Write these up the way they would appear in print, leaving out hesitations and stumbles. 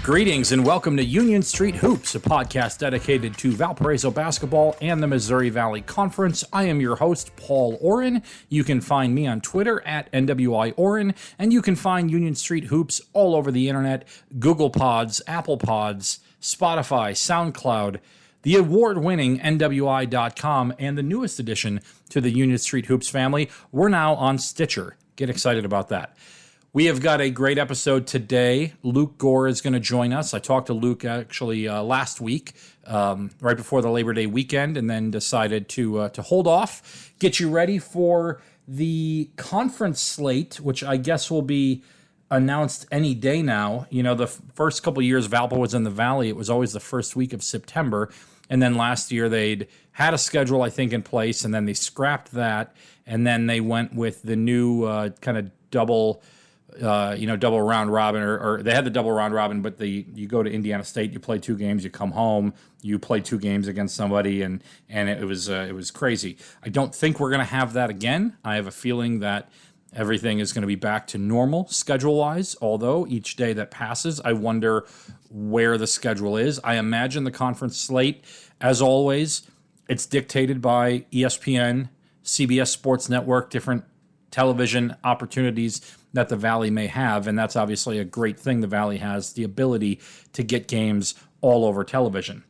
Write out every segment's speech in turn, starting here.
Greetings and welcome to Union Street Hoops, a podcast dedicated to Valparaiso basketball and the Missouri Valley Conference. I am your host, Paul Oren. You can find me on Twitter at NWIOren, and you can find Union Street Hoops all over the internet, Google Pods, ApplePods, Spotify, SoundCloud, the award-winning NWI.com, and the newest addition to the Union Street Hoops family, we're now on Stitcher. Get excited about that. We have got a great episode today. Luke Gore is going to join us. I talked to Luke actually last week, right before the Labor Day weekend, and then decided to hold off, get you ready for the conference slate, which I guess will be announced any day now. You know, the first couple of years Valpo was in the Valley, it was always the first week of September. And then last year they'd had a schedule, I think, in place, and then they scrapped that. And then they went with the new kind of double round robin, or they had the double round robin, but you go to Indiana State, you play 2 games, you come home, you play 2 games against somebody, and it was crazy. I don't think we're going to have that again. I have a feeling that everything is going to be back to normal schedule-wise, although each day that passes, I wonder where the schedule is. I imagine the conference slate, as always, it's dictated by ESPN, CBS Sports Network, different television opportunities that the Valley may have, and that's obviously a great thing. The Valley has the ability to get games all over television.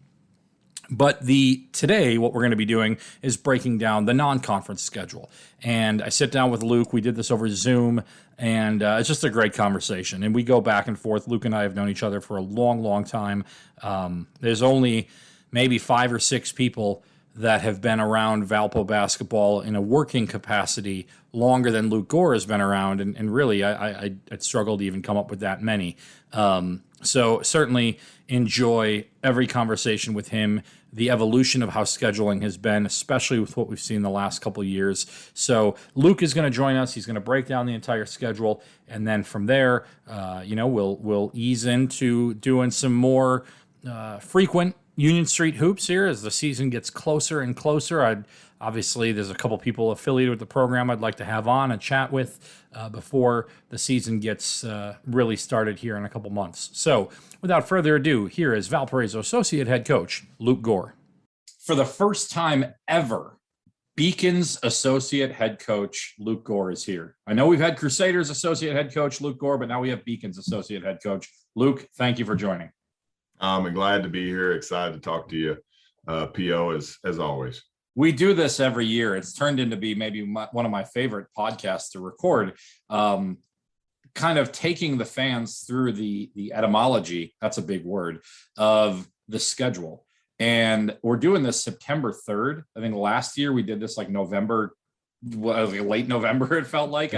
But today, what we're going to be doing is breaking down the non-conference schedule. And I sit down with Luke. We did this over Zoom, and it's just a great conversation. And we go back and forth. Luke and I have known each other for a long, long time. There's only maybe 5 or 6 people that have been around Valpo basketball in a working capacity longer than Luke Gore has been around, and really, I'd struggle to even come up with that many. So certainly enjoy every conversation with him, the evolution of how scheduling has been, especially with what we've seen the last couple of years. So Luke is going to join us. He's going to break down the entire schedule, and then from there, we'll ease into doing some more frequent Union Street Hoops here as the season gets closer and closer. Obviously, there's a couple people affiliated with the program I'd like to have on and chat with before the season gets really started here in a couple months. So, without further ado, here is Valparaiso Associate Head Coach Luke Gore. For the first time ever, Beacon's Associate Head Coach Luke Gore is here. I know we've had Crusaders Associate Head Coach Luke Gore, but now we have Beacon's Associate Head Coach. Luke, thank you for joining. I'm glad to be here. Excited to talk to you, PO, as always. We do this every year. It's turned into be maybe one of my favorite podcasts to record, kind of taking the fans through the etymology, that's a big word, of the schedule. And we're doing this September 3rd. I think last year we did this like late November, it felt like.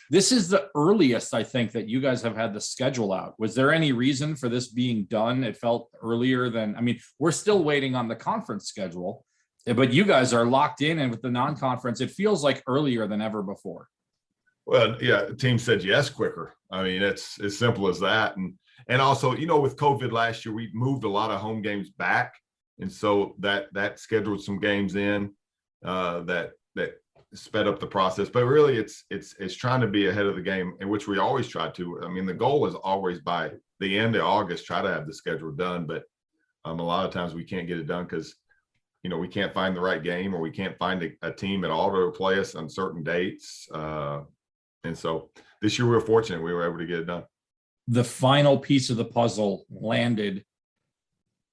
This is the earliest I think that you guys have had the schedule out. Was there any reason for this being done? It felt earlier than, we're still waiting on the conference schedule, but you guys are locked in, and with the non-conference, it feels like earlier than ever before. Well, yeah, the team said yes quicker. It's as simple as that. And also, with COVID last year, we moved a lot of home games back. And so that scheduled some games in that sped up the process, but really it's trying to be ahead of the game, in which we always try to. The goal is always by the end of August, try to have the schedule done, but a lot of times we can't get it done because we can't find the right game, or we can't find a team at all to play us on certain dates, and so this year we were fortunate we were able to get it done. The final piece of the puzzle landed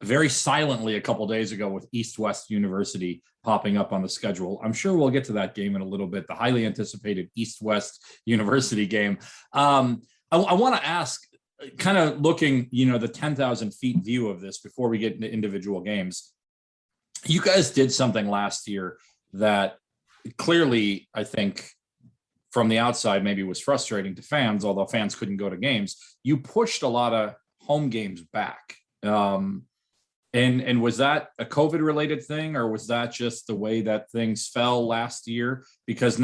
very silently a couple days ago with East-West University popping up on the schedule. I'm sure we'll get to that game in a little bit, the highly anticipated East-West University game. I want to ask, kind of looking, the 10,000 feet view of this before we get into individual games. You guys did something last year that clearly, I think, from the outside maybe was frustrating to fans, although fans couldn't go to games. You pushed a lot of home games back. And was that a COVID related thing, or was that just the way that things fell last year? Because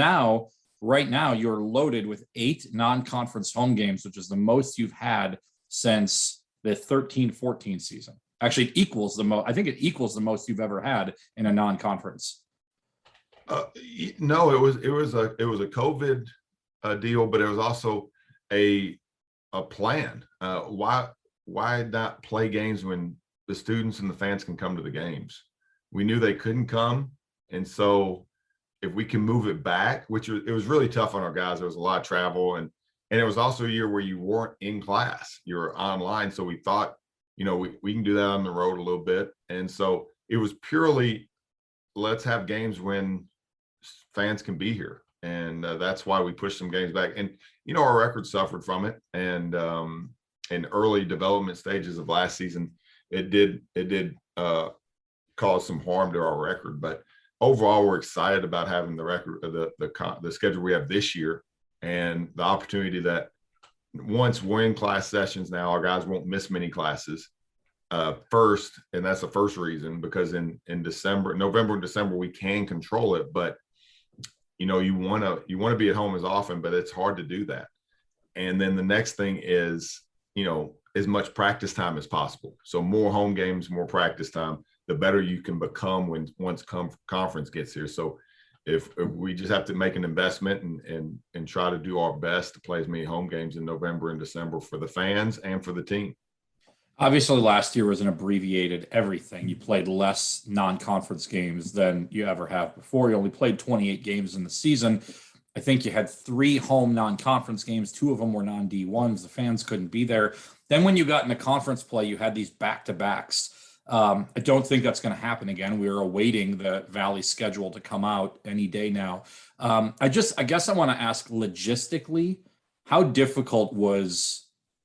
right now you're loaded with 8 non-conference home games, which is the most you've had since the 13-14 season. Actually, it equals the most. I think it equals the most you've ever had in a non-conference. No, it was a COVID deal, but it was also a plan. Why why not play games when the students and the fans can come to the games? We knew they couldn't come. And so if we can move it back, it was really tough on our guys. There was a lot of travel, and it was also a year where you weren't in class, you were online. So we thought, we can do that on the road a little bit. And so it was purely, let's have games when fans can be here. And that's why we pushed some games back. And, our record suffered from it. And in early development stages of last season, it did cause some harm to our record. But overall, we're excited about having the record, the schedule we have this year, and the opportunity that once we're in class sessions now, our guys won't miss many classes first. And that's the first reason, because in November and December, we can control it. But, you want to be at home as often, but it's hard to do that. And then the next thing is, as much practice time as possible. So more home games, more practice time, the better you can become once conference gets here. So if we just have to make an investment and try to do our best to play as many home games in November and December for the fans and for the team. Obviously, last year was an abbreviated everything. You played less non-conference games than you ever have before. You only played 28 games in the season. I think you had 3 home non-conference games. 2 of them were non-D1s. The fans couldn't be there. Then when you got into conference play, you had these back-to-backs. I don't think that's going to happen again. We are awaiting the Valley schedule to come out any day now. I guess I want to ask logistically, how difficult was,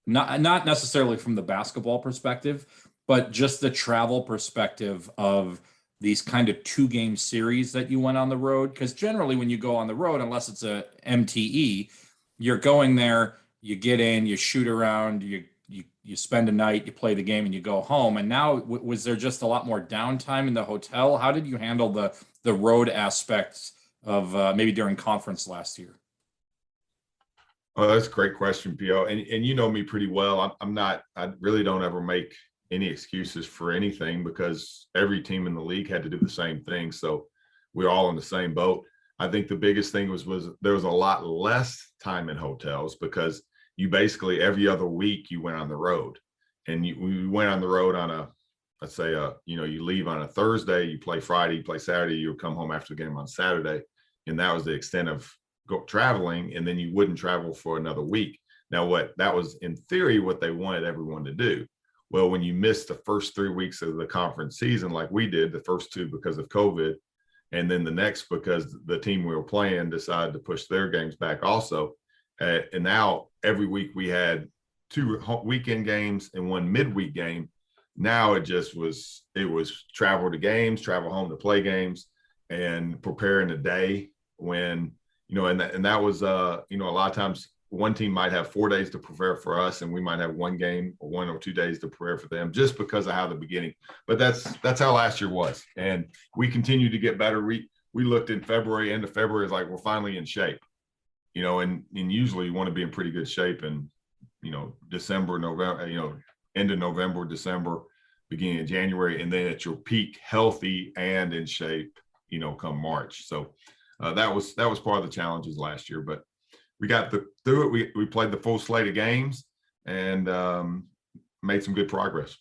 not necessarily from the basketball perspective, but just the travel perspective of these kind of 2-game series that you went on the road? Because generally when you go on the road, unless it's a MTE, you're going there, you get in, you shoot around, you spend a night, you play the game, and you go home. And now, was there just a lot more downtime in the hotel? How did you handle the road aspects of maybe during conference last year? Oh, that's a great question, Pio. And you know me pretty well. I really don't ever make any excuses for anything, because every team in the league had to do the same thing. So we're all in the same boat. I think the biggest thing was there was a lot less time in hotels, because you basically every other week you went on the road, and we went on the road on let's say you leave on a Thursday, you play Friday, you play Saturday, you would come home after the game on Saturday. And that was the extent of traveling. And then you wouldn't travel for another week. Now, that was in theory what they wanted everyone to do. Well, when you miss the first 3 weeks of the conference season, like we did, the first 2 because of COVID, and then the next because the team we were playing decided to push their games back also. And now every week we had 2 weekend games and 1 midweek game. Now it was travel to games, travel home to play games, and preparing a day when, and that was, a lot of times one team might have 4 days to prepare for us, and we might have 1 game or 1 or 2 days to prepare for them, just because of how the beginning. But that's how last year was, and we continue to get better. We looked in February, end of February, is like we're finally in shape, and usually you want to be in pretty good shape in, December, November, end of November, December, beginning of January, and then at your peak, healthy and in shape, come March. So that was part of the challenges last year, but we got through it. We played the full slate of games and made some good progress.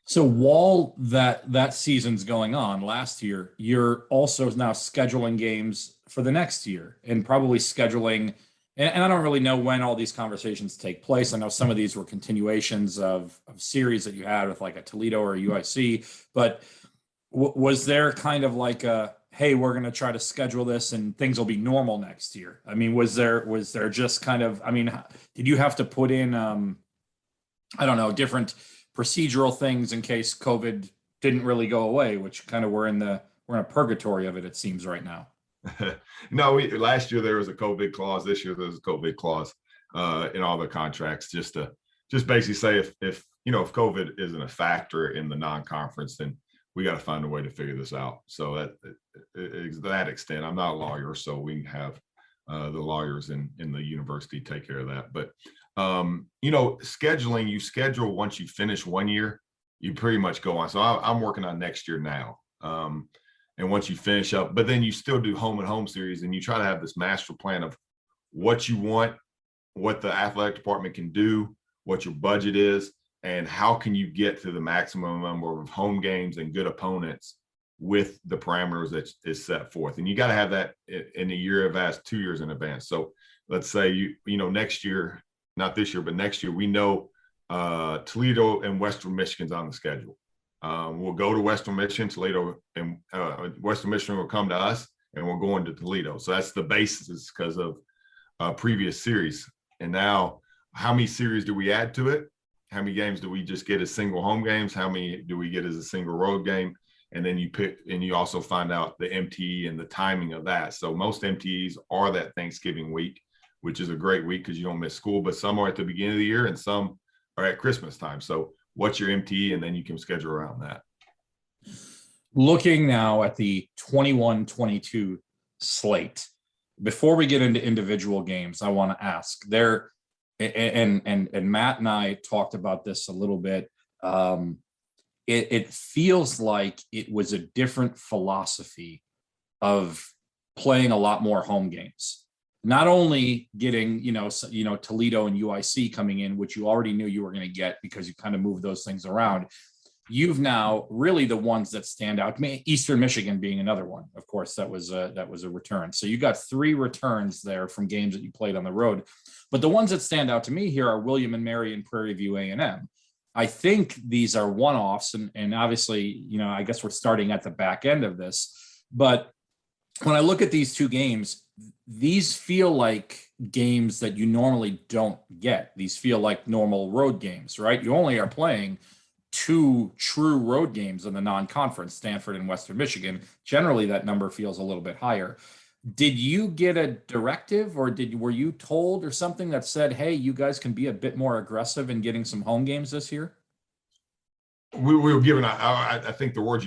So while that season's going on last year, you're also now scheduling games for the next year, and probably scheduling. And I don't really know when all these conversations take place. I know some of these were continuations of series that you had with like a Toledo or a UIC, but was there kind of like a, hey, we're going to try to schedule this and things will be normal next year? I mean, was there just kind of, did you have to put in, I don't know, different procedural things in case COVID didn't really go away, which kind of we're in a purgatory of it, it seems right now. No, last year there was a COVID clause. This year there's a COVID clause in all the contracts, just basically say if COVID isn't a factor in the non-conference, then we got to find a way to figure this out. So to that extent, I'm not a lawyer, so we have the lawyers in the university take care of that. But scheduling, you schedule once you finish 1 year, you pretty much go on. So I'm working on next year now. And once you finish up, but then you still do home and home series, and you try to have this master plan of what you want, what the athletic department can do, what your budget is, and how can you get to the maximum number of home games and good opponents with the parameters that is set forth. And you got to have that in a year advance, 2 years in advance. So let's say next year, not this year, but next year, we know Toledo and Western Michigan's on the schedule. We'll go to Western Michigan, Toledo, and Western Michigan will come to us, and we're going to Toledo. So that's the basis because of previous series. And now, how many series do we add to it? How many games do we just get as single home games? How many do we get as a single road game? And then you pick, and you also find out the MTE and the timing of that. So most MTEs are that Thanksgiving week, which is a great week because you don't miss school, but some are at the beginning of the year and some are at Christmas time. So what's your MTE? And then you can schedule around that. Looking now at the 21-22 slate, before we get into individual games, I want to ask there, and Matt and I talked about this a little bit. It feels like it was a different philosophy of playing a lot more home games. Not only getting, Toledo and UIC coming in, which you already knew you were going to get because you kind of moved those things around. You've now really the ones that stand out. Eastern Michigan being another one, of course, that was a return. So you got 3 returns there from games that you played on the road. But the ones that stand out to me here are William and Mary and Prairie View A&M. I think these are one-offs, and obviously, I guess we're starting at the back end of this. But when I look at these 2 games, these feel like games that you normally don't get. These feel like normal road games, right? You only are playing 2 true road games in the non-conference, Stanford and Western Michigan. Generally, that number feels a little bit higher. Did you get a directive, or were you told or something that said, hey, you guys can be a bit more aggressive in getting some home games this year? We were given, I think the words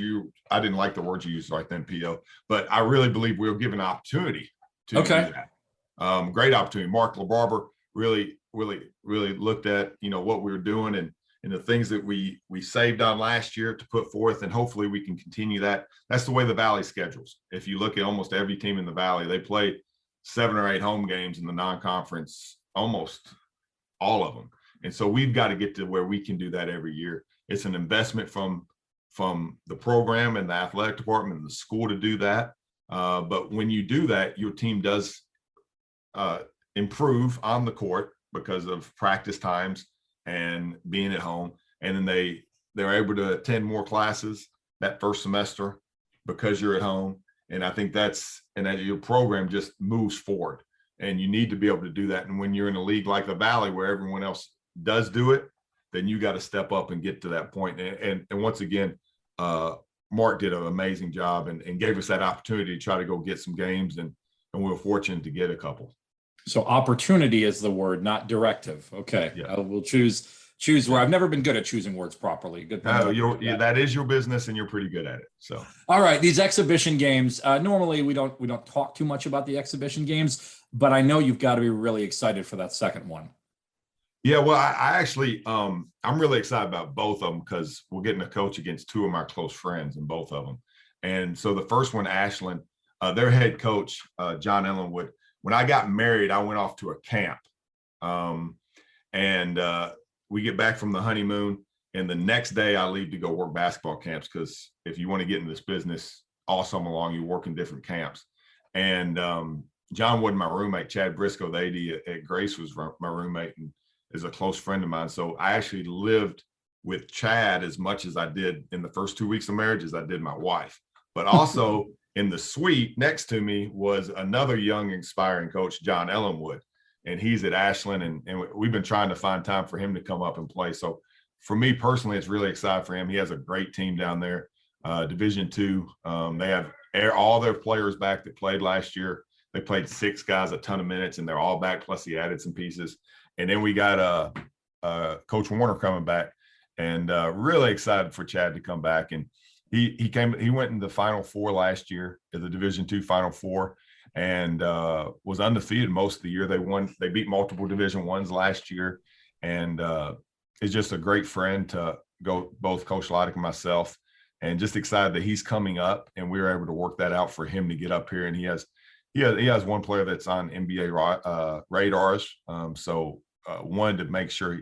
I didn't like the words you used right then, P.O., but I really believe we were given an opportunity to do that. Great opportunity. Mark LaBarber really looked at, what we were doing and the things that we saved on last year to put forth, and hopefully we can continue that. That's the way the Valley schedules. If you look at almost every team in the Valley, they play 7 or 8 home games in the non-conference, almost all of them. And so we've got to get to where we can do that every year. It's an investment from the program and the athletic department and the school to do that. But when you do that, your team does improve on the court because of practice times and being at home. And then they're able to attend more classes that first semester because you're at home. And I think that your program just moves forward, and you need to be able to do that. And when you're in a league like the Valley where everyone else does do it, then you got to step up and get to that point. And once again, Mark did an amazing job and gave us that opportunity to try to go get some games. And we were fortunate to get a couple. So opportunity is the word, not directive. Okay. Yeah. We'll choose where I've never been good at choosing words properly. Good. That is your business, and you're pretty good at it. So, all right. These exhibition games, normally we don't talk too much about the exhibition games, but I know you've got to be really excited for that second one. Yeah, well, I actually, I'm really excited about both of them because we're getting to coach against 2 of my close friends in both of them. And so the first one, Ashland, their head coach, John Ellenwood, when I got married, I went off to a camp. And we get back from the honeymoon, and the next day I leave to go work basketball camps because if you want to get in this business all summer long, you work in different camps. And John wasn't my roommate. Chad Briscoe, the AD at Grace, was my roommate and is a close friend of mine. So I actually lived with Chad as much as I did in the first 2 weeks of marriage as I did my wife. But also in the suite next to me was another young, inspiring coach, John Ellenwood. And he's at Ashland, and we've been trying to find time for him to come up and play. So for me personally, it's really exciting for him. He has a great team down there, Division II. They have all their players back that played last year. They played 6 guys a ton of minutes, and they're all back, plus he added some pieces. And then we got Coach Warner coming back, and really excited for Chad to come back. And he went in the Final Four last year at the Division II Final Four, and was undefeated most of the year. They beat multiple Division I's last year, and is just a great friend to go, both Coach Leidick and myself, and just excited that he's coming up, and we were able to work that out for him to get up here. And he has one player that's on NBA radars, so wanted to make sure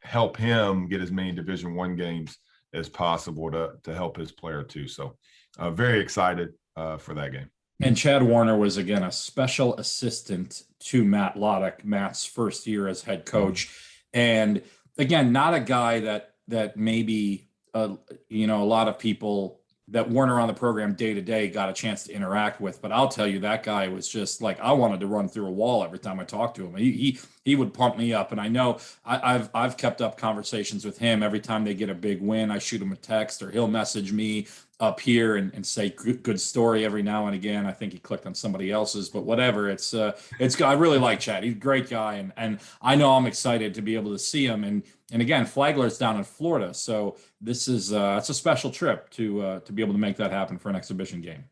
help him get as many Division I games as possible to help his player too. So very excited for that game. And Chad Warner was, again, a special assistant to Matt Loddick, Matt's first year as head coach. And again, not a guy that maybe, a lot of people that weren't around the program day to day got a chance to interact with. But I'll tell you, that guy was just like, I wanted to run through a wall every time I talked to him. He would pump me up. And I know I've kept up conversations with him every time they get a big win. I shoot him a text, or he'll message me up here and say good story every now and again. I think he clicked on somebody else's, but whatever. It's I really like Chad. He's a great guy, and I know I'm excited to be able to see him. And again, Flagler's down in Florida, so this is it's a special trip to be able to make that happen for an exhibition game.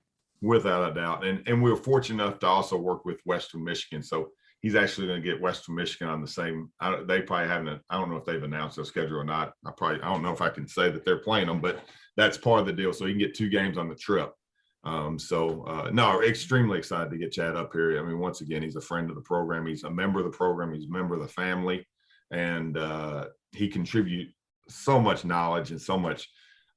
Without a doubt, and we were fortunate enough to also work with Western Michigan, so he's actually going to get Western Michigan on the same. They probably haven't. I don't know if they've announced their schedule or not. I don't know if I can say that they're playing them, but that's part of the deal. So he can get 2 games on the trip. No, extremely excited to get Chad up here. I mean, once again, he's a friend of the program. He's a member of the program. He's a member of the family, and he contributes so much knowledge and so much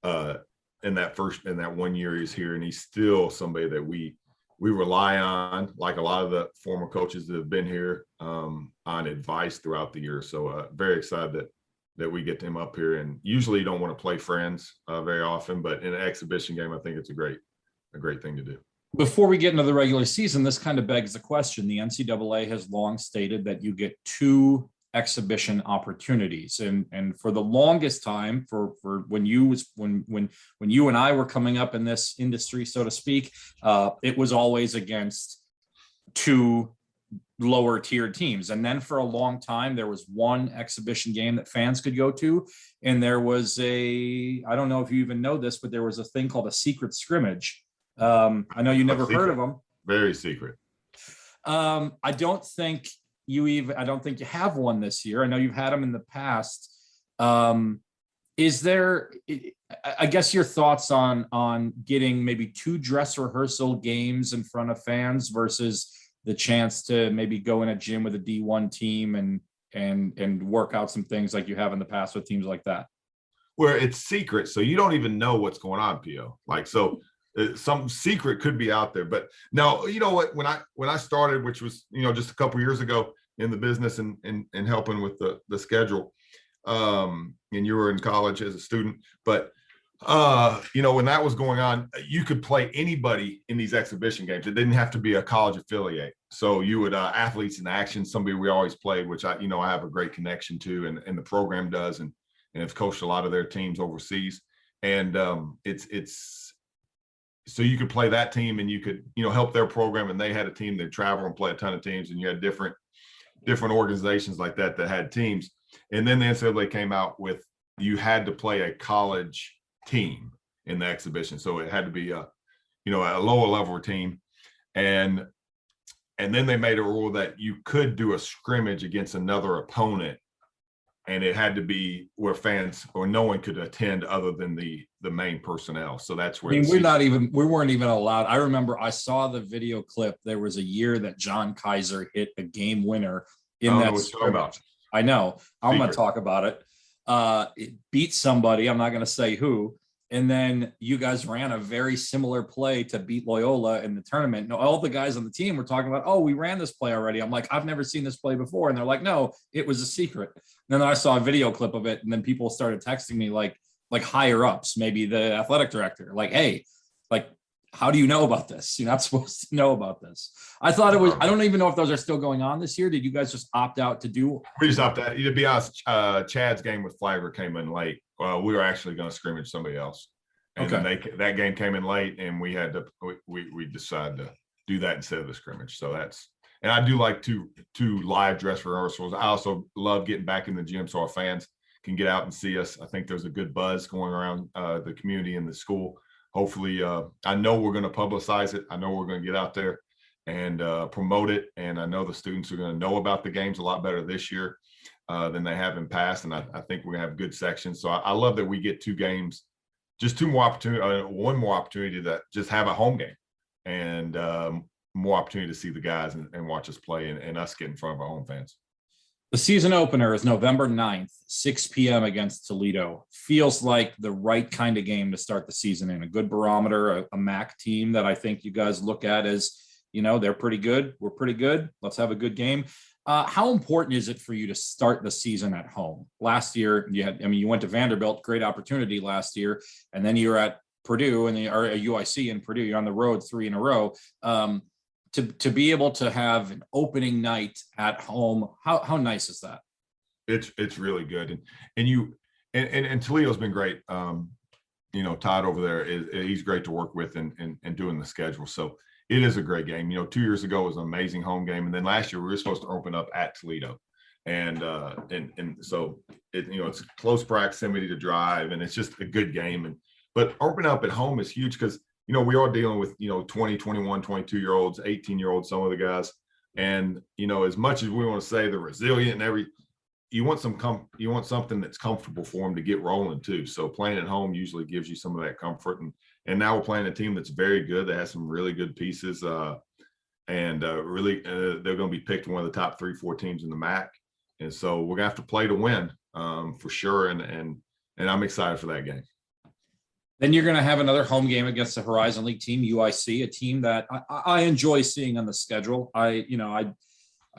in that 1 year he's here, and he's still somebody that we rely on, like a lot of the former coaches that have been here, on advice throughout the year. So very excited that we get him up here. And usually you don't want to play friends very often, but in an exhibition game, I think it's a great thing to do. Before we get into the regular season, this kind of begs the question. The NCAA has long stated that you get 2 exhibition opportunities, and for the longest time, for when you and I were coming up in this industry, so to speak, it was always against 2 lower tiered teams. And then for a long time, there was 1 exhibition game that fans could go to. And there was I don't know if you even know this, but there was a thing called a secret scrimmage. I know you never heard of them. Very secret. I don't think you have one this year. I know you've had them in the past. Is there, I guess, your thoughts on getting maybe 2 dress rehearsal games in front of fans versus the chance to maybe go in a gym with a D1 team and work out some things like you have in the past with teams like that? Where it's secret, so you don't even know what's going on, P.O. Some secret could be out there. But no, you know what? When I started, which was just a couple years ago in the business and helping with the schedule, and you were in college as a student, but when that was going on, you could play anybody in these exhibition games. It didn't have to be a college affiliate. So you would Athletes in Action, somebody we always played, which I have a great connection to, and the program does, and have coached a lot of their teams overseas. And it's so you could play that team, and you could help their program, and they had a team that travel and play a ton of teams, and you had different organizations like that had teams. And then the NCAA came out with, you had to play a college team in the exhibition, so it had to be a lower level team, and then they made a rule that you could do a scrimmage against another opponent, and it had to be where fans or no one could attend other than the main personnel. So that's where we weren't even allowed. I remember I saw the video clip. There was a year that John Kaiser hit a game winner in that scrimmage. I know. I'm going to talk about it. It beat somebody. I'm not going to say who. And then you guys ran a very similar play to beat Loyola in the tournament. No, all the guys on the team were talking about, oh, we ran this play already. I'm like, I've never seen this play before. And they're like, no, it was a secret. And then I saw a video clip of it. And then people started texting me like higher ups, maybe the athletic director, like, hey, like, how do you know about this? You're not supposed to know about this. I thought it was, I don't even know if those are still going on this year. Did you guys just opt out to do? We just opted out. To be honest, Chad's game with Flagler came in late. We were actually going to scrimmage somebody else. And then that game came in late, and we had to, we decided to do that instead of the scrimmage. So and I do like two live dress rehearsals. I also love getting back in the gym so our fans can get out and see us. I think there's a good buzz going around the community and the school. Hopefully, I know we're going to publicize it. I know we're going to get out there and promote it. And I know the students are going to know about the games a lot better this year than they have in past. And I think we're going to have good sections. So I love that we get 2 games, just 2 more opportunity, one more opportunity to just have a home game, and more opportunity to see the guys and watch us play, and us get in front of our home fans. The season opener is November 9th, 6 p.m. against Toledo. Feels like the right kind of game to start the season in. A good barometer, a MAC team that I think you guys look at as, they're pretty good. We're pretty good. Let's have a good game. How important is it for you to start the season at home? Last year, you went to Vanderbilt, great opportunity last year, and then you were at Purdue or UIC in Purdue. You're on the road 3 in a row. To be able to have an opening night at home, how nice is that? It's really good, and Toledo's been great. Todd over there he's great to work with and doing the schedule. So it is a great game. 2 years ago was an amazing home game, and then last year we were supposed to open up at Toledo, and so it's close proximity to drive, and it's just a good game. But opening up at home is huge because we are dealing with 20, 21, 22-year-olds, 18-year-olds, some of the guys, and as much as we want to say they're resilient and you want something that's comfortable for them to get rolling too. So playing at home usually gives you some of that comfort, and now we're playing a team that's very good, that has some really good pieces, and really they're going to be picked one of the top 3-4 teams in the MAC, and so we're gonna have to play to win, for sure, and I'm excited for that game. Then you're going to have another home game against the Horizon League team, UIC, a team that I enjoy seeing on the schedule. I'd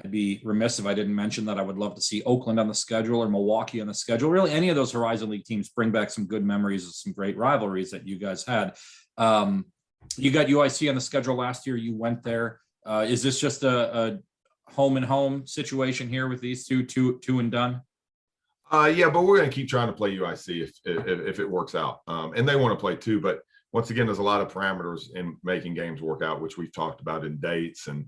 be remiss if I didn't mention that I would love to see Oakland on the schedule or Milwaukee on the schedule. Really, any of those Horizon League teams bring back some good memories of some great rivalries that you guys had. You got UIC on the schedule last year. You went there. Is this just a home and home situation here with these two and done? Yeah, but we're going to keep trying to play UIC if it works out. And they want to play too. But once again, there's a lot of parameters in making games work out, which we've talked about in dates and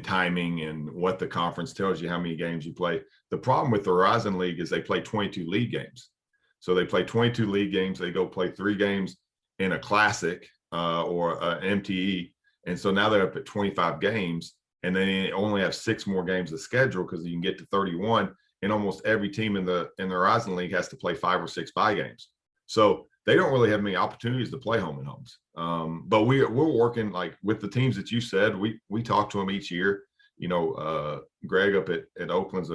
timing and what the conference tells you, how many games you play. The problem with the Horizon League is they play 22 league games. So they play 22 league games. They go play 3 games in a classic or an MTE. And so now they're up at 25 games, and they only have 6 more games to schedule because you can get to 31. And almost every team in the Horizon League has to play 5 or 6 bye games. So they don't really have many opportunities to play home and homes. But we're working like with the teams that you said. We talk to them each year. Greg up at Oakland's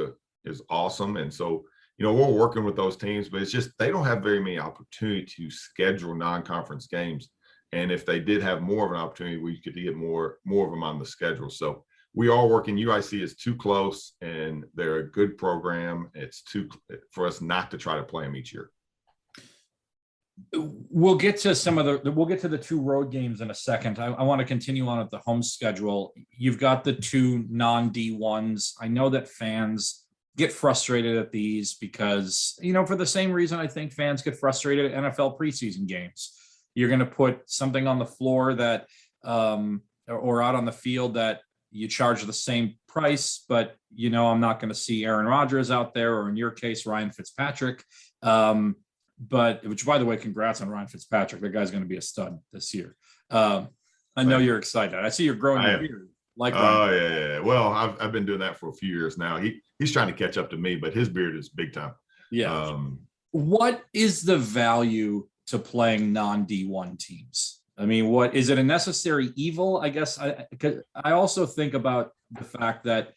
is awesome. And so, we're working with those teams, but it's just they don't have very many opportunities to schedule non-conference games. And if they did have more of an opportunity, we could get more of them on the schedule. So we are working. UIC is too close, and they're a good program. It's too for us not to try to play them each year. We'll get to the 2 road games in a second. I want to continue on with the home schedule. You've got the 2 non-D1s. I know that fans get frustrated at these because, for the same reason I think fans get frustrated at NFL preseason games. You're going to put something on the floor that, or out on the field that you charge the same price, but I'm not going to see Aaron Rodgers out there, or in your case, Ryan Fitzpatrick. But which, by the way, congrats on Ryan Fitzpatrick. That guy's going to be a stud this year. I know you're excited. I see you're growing your beard. Yeah. Well, I've been doing that for a few years now. He's trying to catch up to me, but his beard is big time. Yeah. What is the value to playing non-D1 teams? I mean, what is it, a necessary evil? I guess I also think about the fact that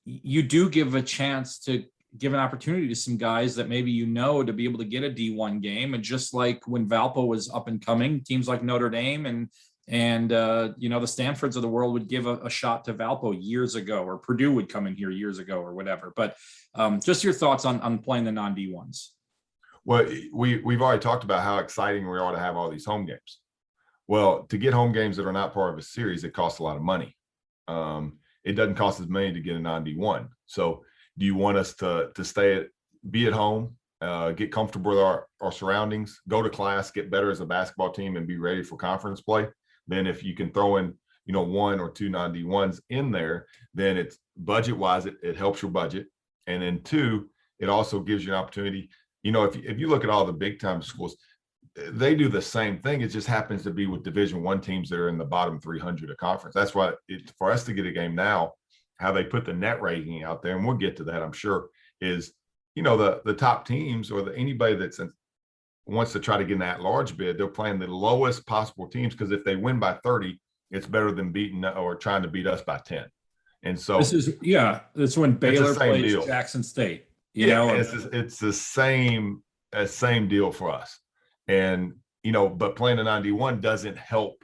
you do give a chance to give an opportunity to some guys that maybe to be able to get a D1 game. And just like when Valpo was up and coming, teams like Notre Dame and the Stanfords of the world would give a shot to Valpo years ago, or Purdue would come in here years ago or whatever. But just your thoughts on playing the non-D1s. Well, we've already talked about how exciting we are to have all these home games. Well, to get home games that are not part of a series, it costs a lot of money. It doesn't cost as many to get a non-D1. So do you want us to be at home, get comfortable with our surroundings, go to class, get better as a basketball team, and be ready for conference play? Then if you can throw in, 1 or 2 non-D1s in there, then it's budget-wise, it helps your budget. And then 2, it also gives you an opportunity. If you look at all the big-time schools, they do the same thing. It just happens to be with Division I teams that are in the bottom 300 of conference. That's why for us to get a game now, how they put the net rating out there, and we'll get to that, I'm sure, is, the top teams or anybody wants to try to get an at-large bid, they're playing the lowest possible teams, because if they win by 30, it's better than beating or trying to beat us by 10. And so that's when it's the Baylor same plays deal. Jackson State, Yeah, it's the same deal for us. And but playing a 91 doesn't help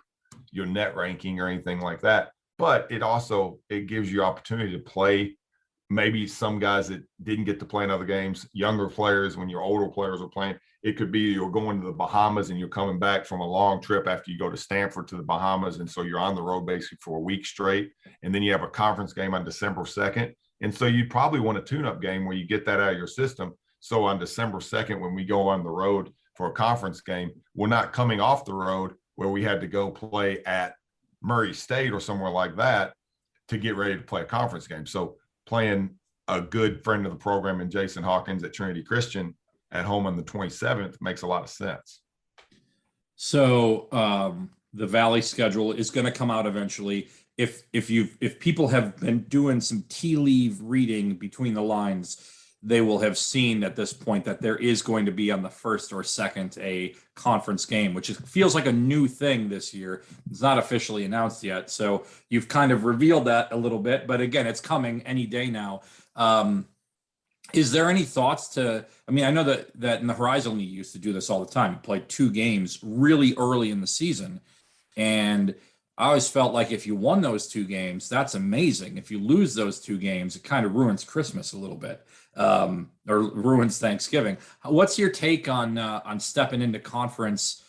your net ranking or anything like that. But it gives you opportunity to play maybe some guys that didn't get to play in other games, younger players, when your older players are playing. It could be you're going to the Bahamas and you're coming back from a long trip after you go to Stanford to the Bahamas. And so you're on the road basically for a week straight. And then you have a conference game on December 2nd. And so you probably want a tune-up game where you get that out of your system. So on December 2nd, when we go on the road for a conference game, we're not coming off the road where we had to go play at Murray State or somewhere like that to get ready to play a conference game. So playing a good friend of the program in Jason Hawkins at Trinity Christian at home on the 27th makes a lot of sense. So the Valley schedule is going to come out eventually. If people have been doing some tea leaf reading between the lines, they will have seen at this point that there is going to be on the first or second a conference game, which feels like a new thing this year. It's not officially announced yet. So you've kind of revealed that a little bit, but again, it's coming any day now. Is there any thoughts to, I mean, I know that in the Horizon League you used to do this all the time. You played 2 games really early in the season. And I always felt like if you won those 2 games, that's amazing. If you lose those 2 games, it kind of ruins Christmas a little bit, or ruins Thanksgiving. What's your take on stepping into conference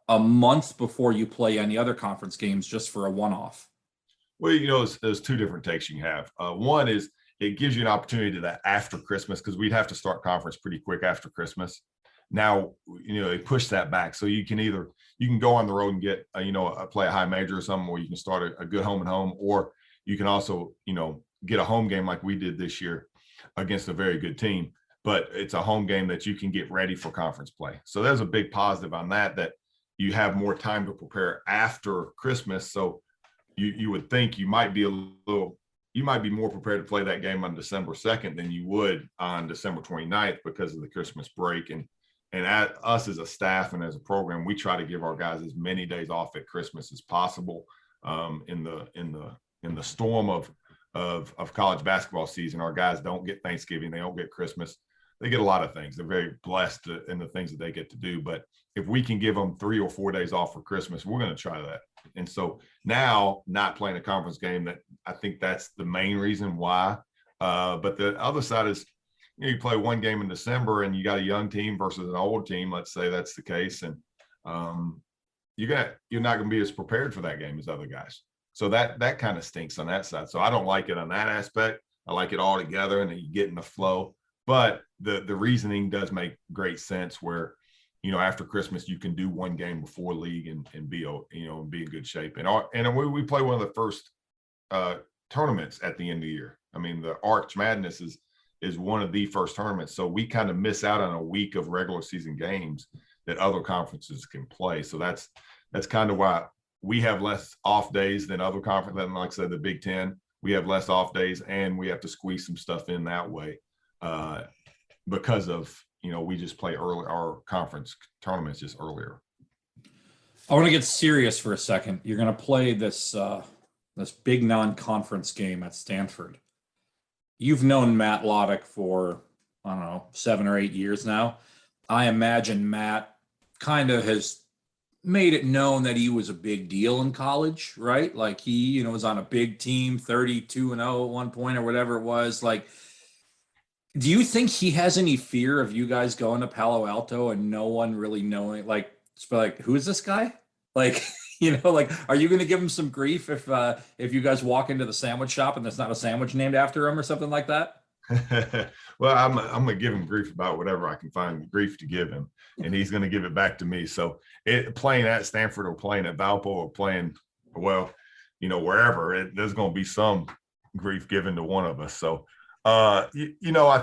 a month before you play any other conference games just for a one-off? Well, there's 2 different takes you can have. One is it gives you an opportunity to that after Christmas, because we'd have to start conference pretty quick after Christmas. Now, they push that back. So you can go on the road and get, play a high major or something, or you can start a good home and home, or you can also, get a home game like we did this year against a very good team, but it's a home game that you can get ready for conference play. So there's a big positive on that you have more time to prepare after Christmas. So you would think you might be more prepared to play that game on December 2nd than you would on December 29th because of the Christmas break. And at us as a staff and as a program, we try to give our guys as many days off at Christmas as possible. In the storm of college basketball season, our guys don't get Thanksgiving, they don't get Christmas, they get a lot of things. They're very blessed in the things that they get to do. But if we can give them 3 or 4 days off for Christmas, we're going to try that. And so now, not playing a conference game, that I think that's the main reason why. But the other side is, you play one game in December and you got a young team versus an old team. Let's say that's the case. And you're not going to be as prepared for that game as other guys. So that kind of stinks on that side. So I don't like it on that aspect. I like it all together and then you get in the flow. But the reasoning does make great sense where, after Christmas, you can do one game before league and be in good shape. And we play one of the first tournaments at the end of the year. I mean, the Arch Madness is one of the first tournaments. So we kind of miss out on a week of regular season games that other conferences can play. So that's kind of why we have less off days than other conferences. Like I said, the Big Ten, we have less off days and we have to squeeze some stuff in that way because of, we just play early, our conference tournaments just earlier. I want to get serious for a second. You're going to play this big non-conference game at Stanford. You've known Matt Loddick for, I don't know, 7 or 8 years now. I imagine Matt kind of has made it known that he was a big deal in college, right? Like he, was on a big team, 32-0 at one point or whatever it was. Like, do you think he has any fear of you guys going to Palo Alto and no one really knowing, like, who is this guy? Like, like, are you going to give him some grief if you guys walk into the sandwich shop and there's not a sandwich named after him or something like that? Well, I'm going to give him grief about whatever I can find grief to give him, and he's going to give it back to me. So playing at Stanford or playing at Valpo or playing, wherever, there's going to be some grief given to one of us. So, I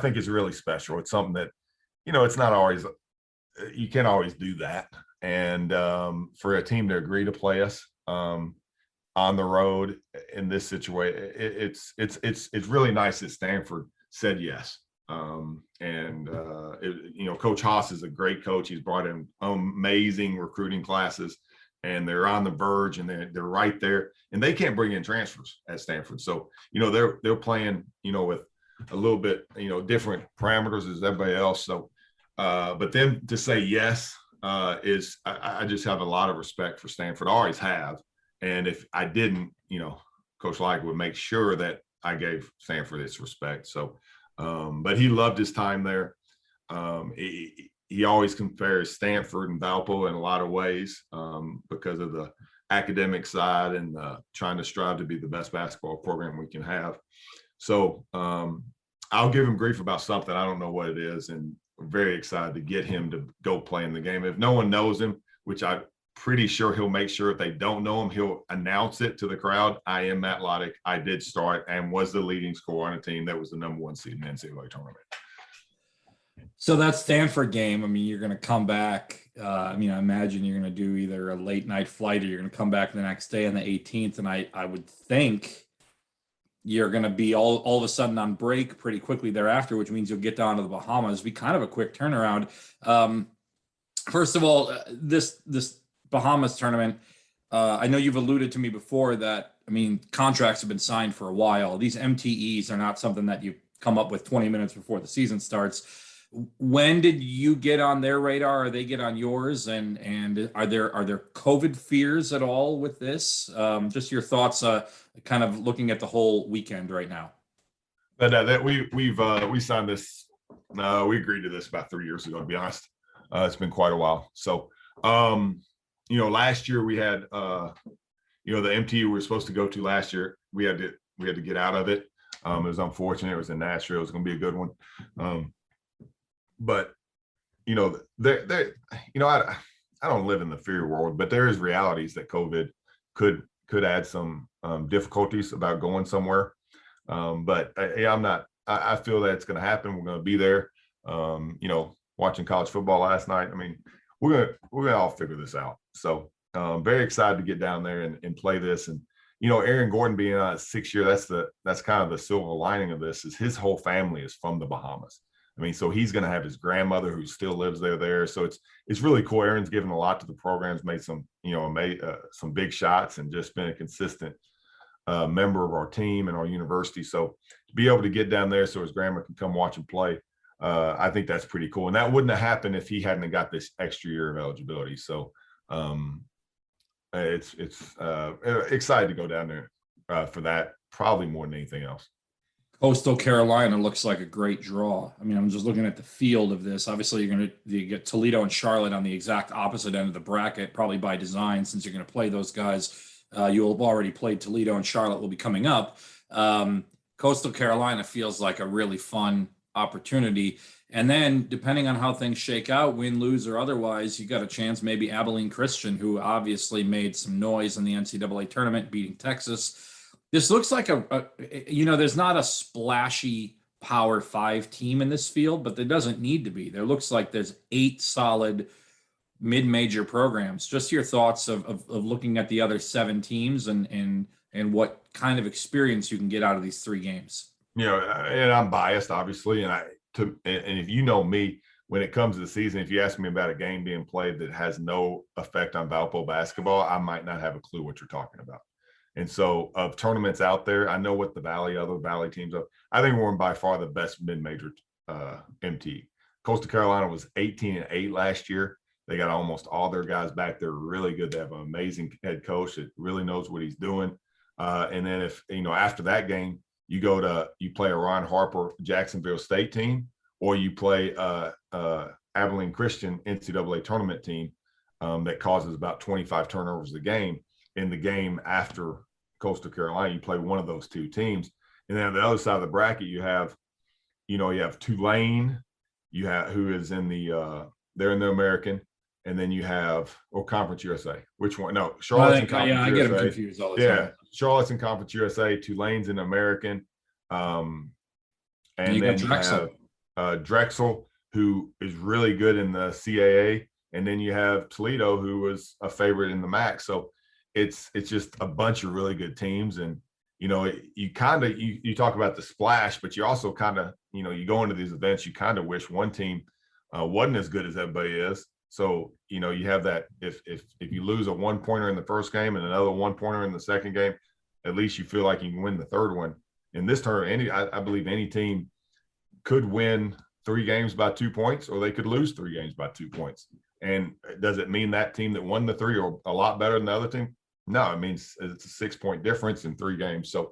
think it's really special. It's something that, it's not always, you can't always do that. And for a team to agree to play us on the road in this situation, it's really nice that Stanford said yes. Coach Haas is a great coach. He's brought in amazing recruiting classes, and they're on the verge, and they're right there, and they can't bring in transfers at Stanford. So, they're playing, with a little bit, different parameters as everybody else. So, but then to say yes is I just have a lot of respect for Stanford. I always have. And if I didn't, Coach Like would make sure that I gave Stanford its respect. So, but he loved his time there. He always compares Stanford and Valpo in a lot of ways because of the academic side and trying to strive to be the best basketball program we can have. So I'll give him grief about something. I don't know what it is. And I'm very excited to get him to go play in the game. If no one knows him, which I'm pretty sure he'll make sure if they don't know him, he'll announce it to the crowd. I am Matt Loddick. I did start and was the leading scorer on a team that was the number 1 seed in the NCAA tournament. So that Stanford game, I mean, you're going to come back. I imagine you're going to do either a late night flight or you're going to come back the next day on the 18th. And I would think you're going to be all of a sudden on break pretty quickly thereafter, which means you'll get down to the Bahamas. Be kind of a quick turnaround. First of all, this Bahamas tournament, I know you've alluded to me before that, contracts have been signed for a while. These MTEs are not something that you come up with 20 minutes before the season starts. When did you get on their radar, or they get on yours? And are there COVID fears at all with this? Just your thoughts, kind of looking at the whole weekend right now. But that we signed this. We agreed to this about 3 years ago. To be honest, it's been quite a while. So, last year we had, the MTE we were supposed to go to last year. We had to get out of it. It was unfortunate. It was in Nashville. It was going to be a good one. But I don't live in the fear world, but there is realities that COVID could add some difficulties about going somewhere. But I feel that it's going to happen. We're going to be there. Watching college football last night. We're gonna all figure this out. So very excited to get down there and play this. And Aaron Gordon being on his 6th year, that's kind of the silver lining of this, is his whole family is from the Bahamas. So he's going to have his grandmother who still lives there. So it's really cool. Aaron's given a lot to the programs, made some big shots, and just been a consistent member of our team and our university. So to be able to get down there so his grandma can come watch him play, I think that's pretty cool. And that wouldn't have happened if he hadn't got this extra year of eligibility. So it's excited to go down there for that, probably more than anything else. Coastal Carolina looks like a great draw. I'm just looking at the field of this. Obviously, you get Toledo and Charlotte on the exact opposite end of the bracket, probably by design, since you're going to play those guys. You'll have already played Toledo, and Charlotte will be coming up. Coastal Carolina feels like a really fun opportunity. And then, depending on how things shake out, win, lose, or otherwise, you got a chance. Maybe Abilene Christian, who obviously made some noise in the NCAA tournament, beating Texas. This looks like there's not a splashy Power 5 team in this field, but there doesn't need to be. There looks like there's 8 solid mid-major programs. Just your thoughts of looking at the other 7 teams and what kind of experience you can get out of these 3 games. And I'm biased, obviously, and if you know me, when it comes to the season, if you ask me about a game being played that has no effect on Valpo basketball, I might not have a clue what you're talking about. And so of tournaments out there, I know what the other Valley teams are. I think we're by far the best mid-major MT. Coastal Carolina was 18-8 last year. They got almost all their guys back. They're really good. They have an amazing head coach that really knows what he's doing. And then if, after that game, you play a Ron Harper Jacksonville State team, or you play Abilene Christian NCAA tournament team that causes about 25 turnovers a game. In the game after Coastal Carolina, you play one of those 2 teams. And then on the other side of the bracket, you have Tulane, who is in they're in the American, and then you have Conference USA. Which one? No, Charlotte's in Conference USA. I get them confused all the time. Charlotte's in Conference USA, Tulane's in American. And then you have Drexel, who is really good in the CAA, and then you have Toledo, who was a favorite in the MAC. So it's just a bunch of really good teams. And you talk about the splash, but you also kind of you go into these events, you kind of wish one team wasn't as good as everybody is, So, you have that if you lose a 1-pointer in the first game and another 1-pointer in the second game, at least you feel like you can win the third one. In this tournament, I believe any team could win 3 games by 2 points, or they could lose 3 games by 2 points. And does it mean that team that won the 3 are a lot better than the other team? No, it means it's a 6-point difference in 3 games. So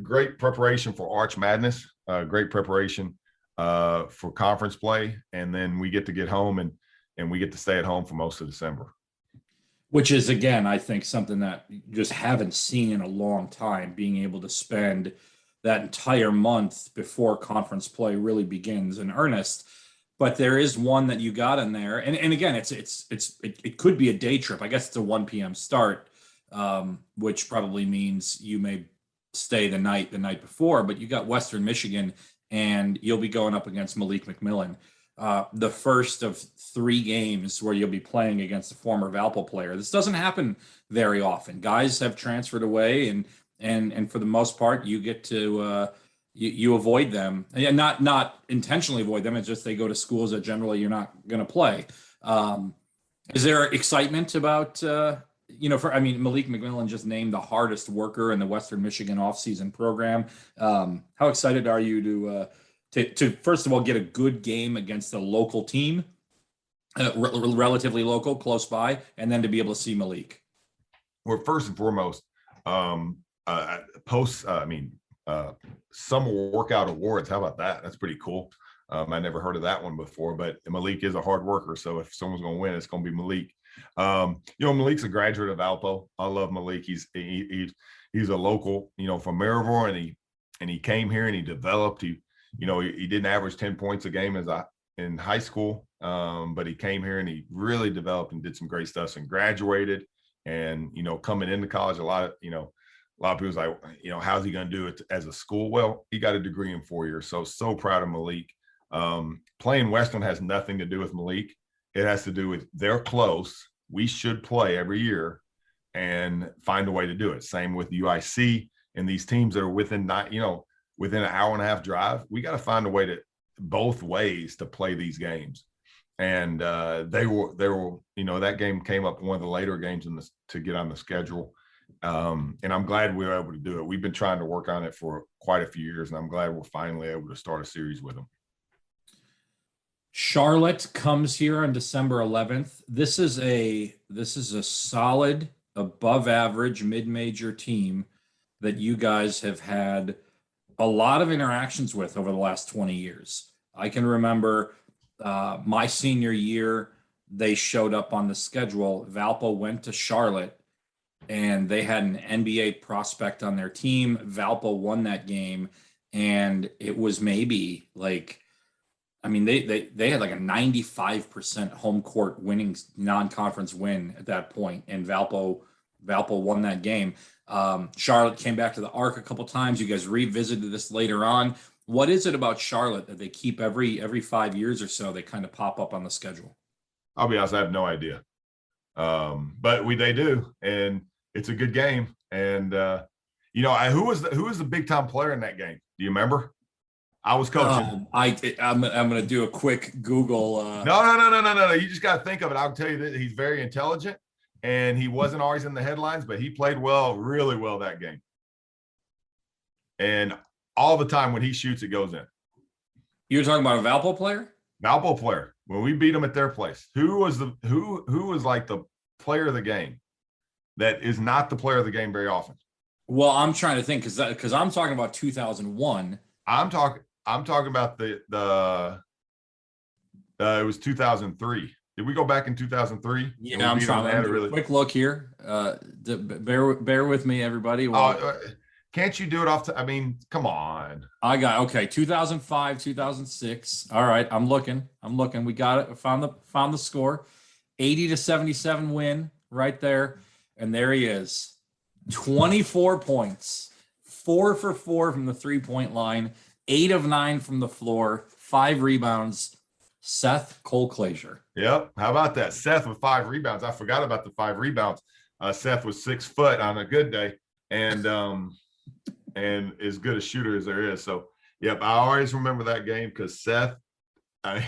great preparation for Arch Madness, great preparation for conference play. And then we get home and we get to stay at home for most of December. Which is, again, I think something that you just haven't seen in a long time, being able to spend that entire month before conference play really begins in earnest. But there is one that you got in there. And again, it could be a day trip. I guess it's a 1 p.m. start, which probably means you may stay the night before, but you got Western Michigan and you'll be going up against Malik McMillan. The first of 3 games where you'll be playing against a former Valpo player. This doesn't happen very often. Guys have transferred away, and for the most part, you get to you avoid them. And not intentionally avoid them. It's just they go to schools that generally you're not going to play. Is there excitement about Malik McMillan just named the hardest worker in the Western Michigan offseason program? How excited are you to first of all get a good game against a local team, relatively local, close by, and then to be able to see Malik? Well, first and foremost, summer workout awards. How about that? That's pretty cool. I never heard of that one before, but Malik is a hard worker. So if someone's going to win, it's going to be Malik. Malik's a graduate of Valpo. I love Malik. He's a local, from Maryville, and he came here and he developed. He didn't average 10 points a game in high school, but he came here and he really developed and did some great stuff and graduated. And, coming into college, a lot of people's like, how's he going to do it as a school? Well, he got a degree in 4 years. So proud of Malik. Playing Western has nothing to do with Malik. It has to do with they're close. We should play every year and find a way to do it. Same with UIC and these teams that are within an hour and a half drive. We got to find a way to both ways to play these games. And they were that game came up one of the later games to get on the schedule. And I'm glad we were able to do it. We've been trying to work on it for quite a few years, and I'm glad we're finally able to start a series with them. Charlotte comes here on December 11th. This is a solid, above average, mid-major team that you guys have had a lot of interactions with over the last 20 years. I can remember my senior year, they showed up on the schedule. Valpo went to Charlotte, and they had an NBA prospect on their team. Valpo won that game, and it was maybe like, they had like a 95% home court winning non-conference win at that point, and Valpo won that game. Charlotte came back to the Arc a couple times. You guys revisited this later on. What is it about Charlotte that they keep every 5 years or so? They kind of pop up on the schedule. I'll be honest, I have no idea, but they do, and it's a good game. And who was the big time player in that game? Do you remember? I was coaching. I'm going to do a quick Google. No. You just got to think of it. I'll tell you that he's very intelligent, and he wasn't always in the headlines, but he played well, really well that game. And all the time when he shoots, it goes in. You're talking about a Valpo player? Valpo player. When we beat them at their place, who was like the player of the game that is not the player of the game very often? Well, I'm trying to think because I'm talking about 2001. I'm talking about the it was 2003. Did we go back in 2003? Yeah, I'm trying to do a quick look here. Bear with me, everybody. Can't you do it off? Come on. I got okay. 2005, 2006. All right, I'm looking. We got it. Found the score. 80-77 win right there, and there he is. 24 points, 4 for 4 from the 3-point line, 8 of 9 from the floor, 5 rebounds. Seth Colclazier. Yep. How about that? Seth with 5 rebounds. I forgot about the 5 rebounds. Seth was 6 foot on a good day, and as good a shooter as there is. So, yep, I always remember that game because Seth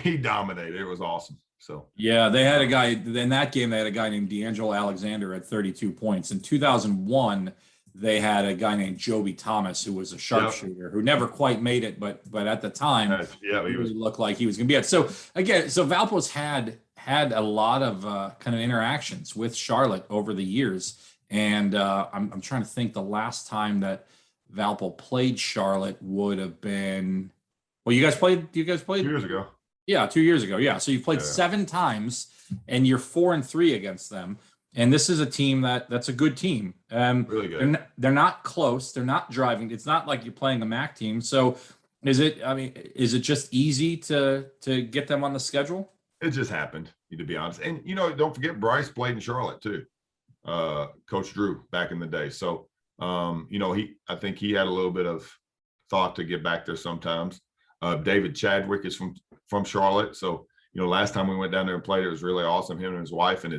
He dominated. It was awesome. So yeah, they had a guy in that game. They had a guy named D'Angelo Alexander at 32 points. In 2001, they had a guy named Joby Thomas, who was a sharpshooter who never quite made it, but at the time, he really looked like he was going to be it. So again, Valpo's had a lot of kind of interactions with Charlotte over the years, and I'm trying to think the last time that Valpo played Charlotte would have been. Well, you guys played 2 years ago. Yeah, 2 years ago. Yeah. So you played 7 times and you're 4-3 against them. And this is a team that's a good team. Really good. They're not close. They're not driving. It's not like you're playing a MAC team. So is it just easy to get them on the schedule? It just happened, to be honest. And, don't forget Bryce played in Charlotte too. Coach Drew back in the day. So, I think he had a little bit of thought to get back there sometimes. David Chadwick is from Charlotte. So, last time we went down there and played, it was really awesome. Him and his wife and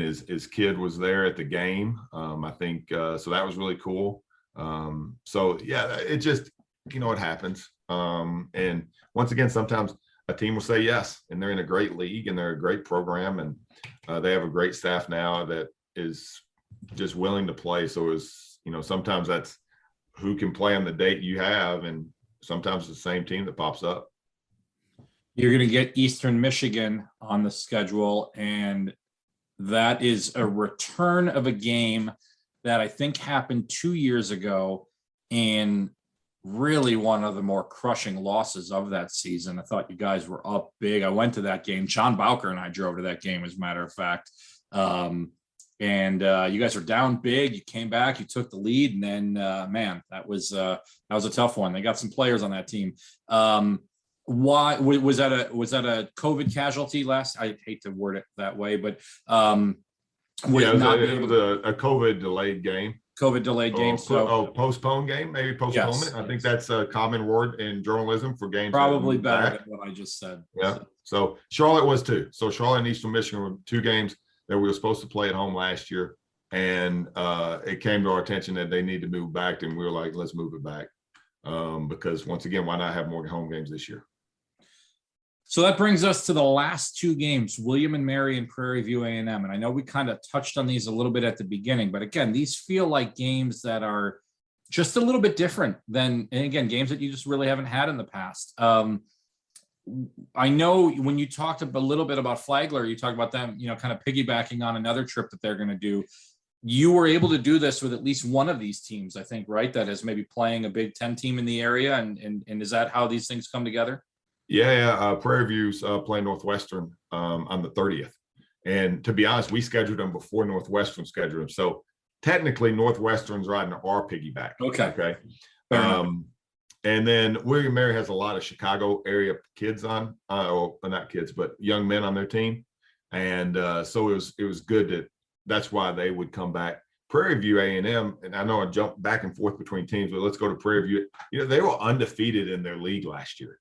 his kid was there at the game. I think, so that was really cool. It just, it happens. And once again, sometimes a team will say yes, and they're in a great league and they're a great program, and they have a great staff now that is just willing to play. So it's, sometimes that's who can play on the date you have, and sometimes it's the same team that pops up. You're going to get Eastern Michigan on the schedule, and that is a return of a game that I think happened 2 years ago, and really one of the more crushing losses of that season. I thought you guys were up big. I went to that game. John Bowker and I drove to that game, as a matter of fact. And you guys were down big. You came back, you took the lead, and then man, that was a tough one. They got some players on that team. Why was that a COVID casualty last? I hate to word it that way, but it was a COVID delayed game. COVID delayed game. Postponed game, maybe postponement. Yes, I think that's a common word in journalism for games. Probably better than what I just said. Yeah. So Charlotte was too. So Charlotte and Eastern Michigan were 2 games that we were supposed to play at home last year. And it came to our attention that they need to move back. And we were like, let's move it back. Because once again, why not have more home games this year? So that brings us to the last 2 games, William and Mary and Prairie View A&M. And I know we kind of touched on these a little bit at the beginning, but again, these feel like games that are just a little bit different than, and again, games that you just really haven't had in the past. I know when you talked a little bit about Flagler, you talked about them, kind of piggybacking on another trip that they're going to do. You were able to do this with at least one of these teams, I think, right? That is maybe playing a Big Ten team in the area. And is that how these things come together? Yeah. Prairie View's playing Northwestern on the 30th. And to be honest, we scheduled them before Northwestern scheduled them. So technically Northwestern's riding our piggyback. Okay. And then William Mary has a lot of Chicago area kids on, not kids, but young men on their team. And so it was good that's why they would come back. Prairie View A&M, and I know I jumped back and forth between teams, but let's go to Prairie View. They were undefeated in their league last year.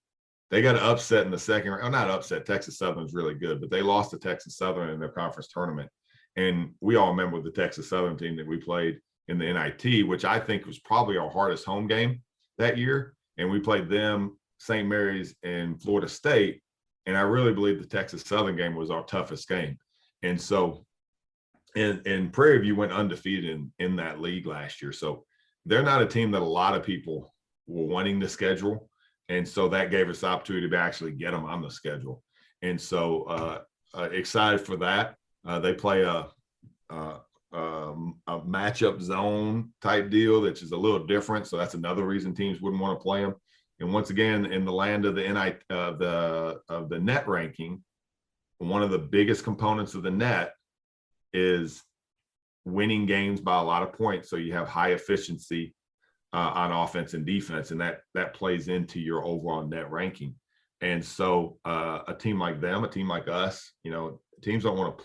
They got an upset in the second round. Not upset. Texas Southern is really good, but they lost to Texas Southern in their conference tournament. And we all remember the Texas Southern team that we played in the NIT, which I think was probably our hardest home game that year. And we played them, St. Mary's, and Florida State. And I really believe the Texas Southern game was our toughest game. And so, and Prairie View went undefeated in that league last year. So they're not a team that a lot of people were wanting to schedule. And so that gave us the opportunity to actually get them on the schedule. And so excited for that. They play a matchup zone type deal, which is a little different. So that's another reason teams wouldn't want to play them. And once again, in the land of the net ranking, one of the biggest components of the net is winning games by a lot of points. So you have high efficiency on offense and defense, and that plays into your overall net ranking. And so a team like them, a team like us, teams don't want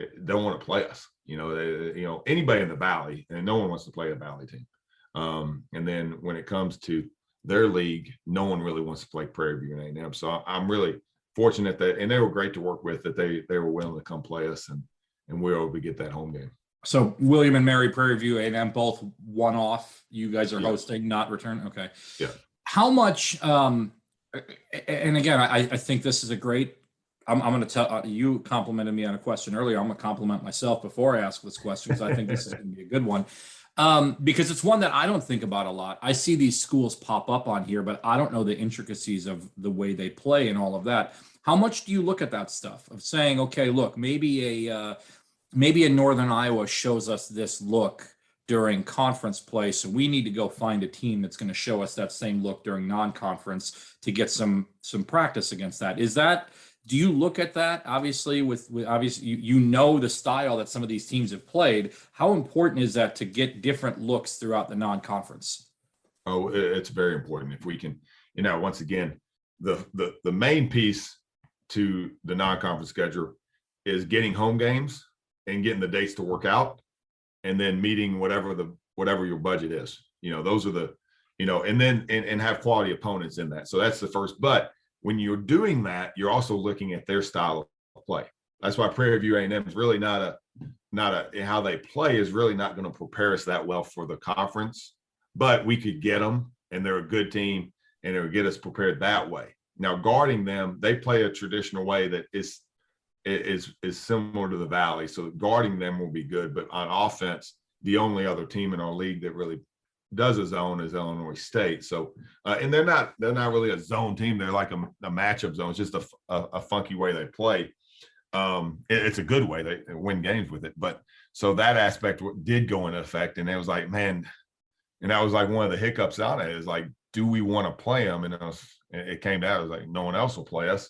to play us. Anybody in the Valley, and no one wants to play a Valley team. And then when it comes to their league, no one really wants to play Prairie View and A&M. So I'm really fortunate that, and they were great to work with, that they were willing to come play us, and we were able to get that home game. So William and Mary, Prairie View, A&M, both one off. You guys are hosting, not return. Okay. Yeah. How much? And again, I think this is a great. I'm going to tell you complimented me on a question earlier. I'm going to compliment myself before I ask this question because I think this is going to be a good one. Because it's one that I don't think about a lot. I see these schools pop up on here, but I don't know the intricacies of the way they play and all of that. How much do you look at that stuff of saying, okay, look, maybe a Northern Iowa shows us this look during conference play, so we need to go find a team that's going to show us that same look during non-conference to get some practice against that. Do you look at that obviously with obviously you know the style that some of these teams have played? How important is that to get different looks throughout the non-conference? Oh, it's very important if we can, once again, the main piece to the non-conference schedule is getting home games and getting the dates to work out, and then meeting whatever your budget is. Those are the, and then and have quality opponents in that. So that's the first. But when you're doing that, you're also looking at their style of play. That's why Prairie View A&M is really not a how they play is really not going to prepare us that well for the conference. But we could get them, and they're a good team, and it would get us prepared that way. Now, guarding them, they play a traditional way that is similar to the Valley. So guarding them will be good. But on offense, the only other team in our league that really does a zone is Illinois State. So, and they're not really a zone team. They're like a matchup zone. It's just a funky way they play. It's a good way. They win games with it. But so that aspect did go into effect. And it was like, man, and that was like one of the hiccups on it is like, do we want to play them? And it came down, it was like, no one else will play us.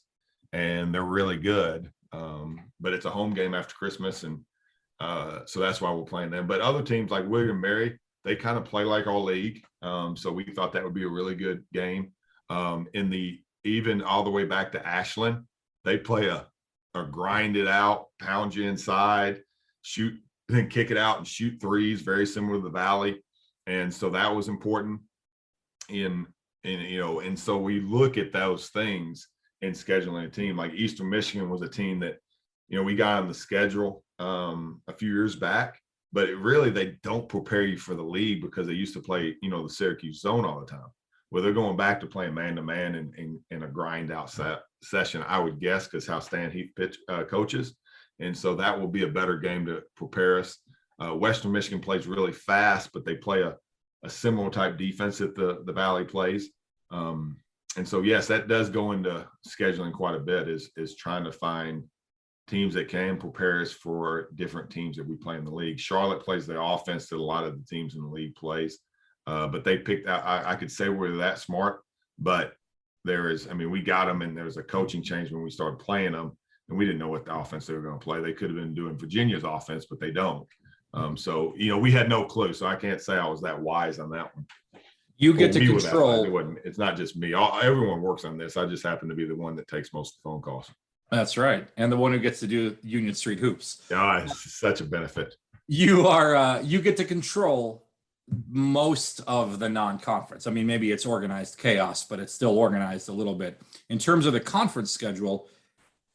And they're really good. But it's a home game after Christmas. And so that's why we're playing them. But other teams like William & Mary, they kind of play like our league. So we thought that would be a really good game. Even all the way back to Ashland, they play a grind it out, pound you inside, shoot, then kick it out and shoot threes, very similar to the Valley. And so that was important and so we look at those things in scheduling a team. Like Eastern Michigan was a team that, we got on the schedule a few years back, but they don't prepare you for the league because they used to play, the Syracuse zone all the time. Well, they're going back to playing man-to-man in a grind out session, I would guess, because how Stan Heath coaches. And so that will be a better game to prepare us. Western Michigan plays really fast, but they play a similar type defense that the Valley plays. And so, yes, that does go into scheduling quite a bit is trying to find teams that can prepare us for different teams that we play in the league. Charlotte plays the offense that a lot of the teams in the league plays. But they picked out, I could say we're that smart, but we got them and there's a coaching change when we started playing them and we didn't know what the offense they were going to play. They could have been doing Virginia's offense, but they don't. So, we had no clue. So I can't say I was that wise on that one. You get to control. It's not just me. Everyone works on this. I just happen to be the one that takes most of the phone calls. That's right. And the one who gets to do Union Street hoops. Yeah, it's such a benefit. You get to control most of the non-conference. I mean, maybe it's organized chaos, but it's still organized a little bit. In terms of the conference schedule,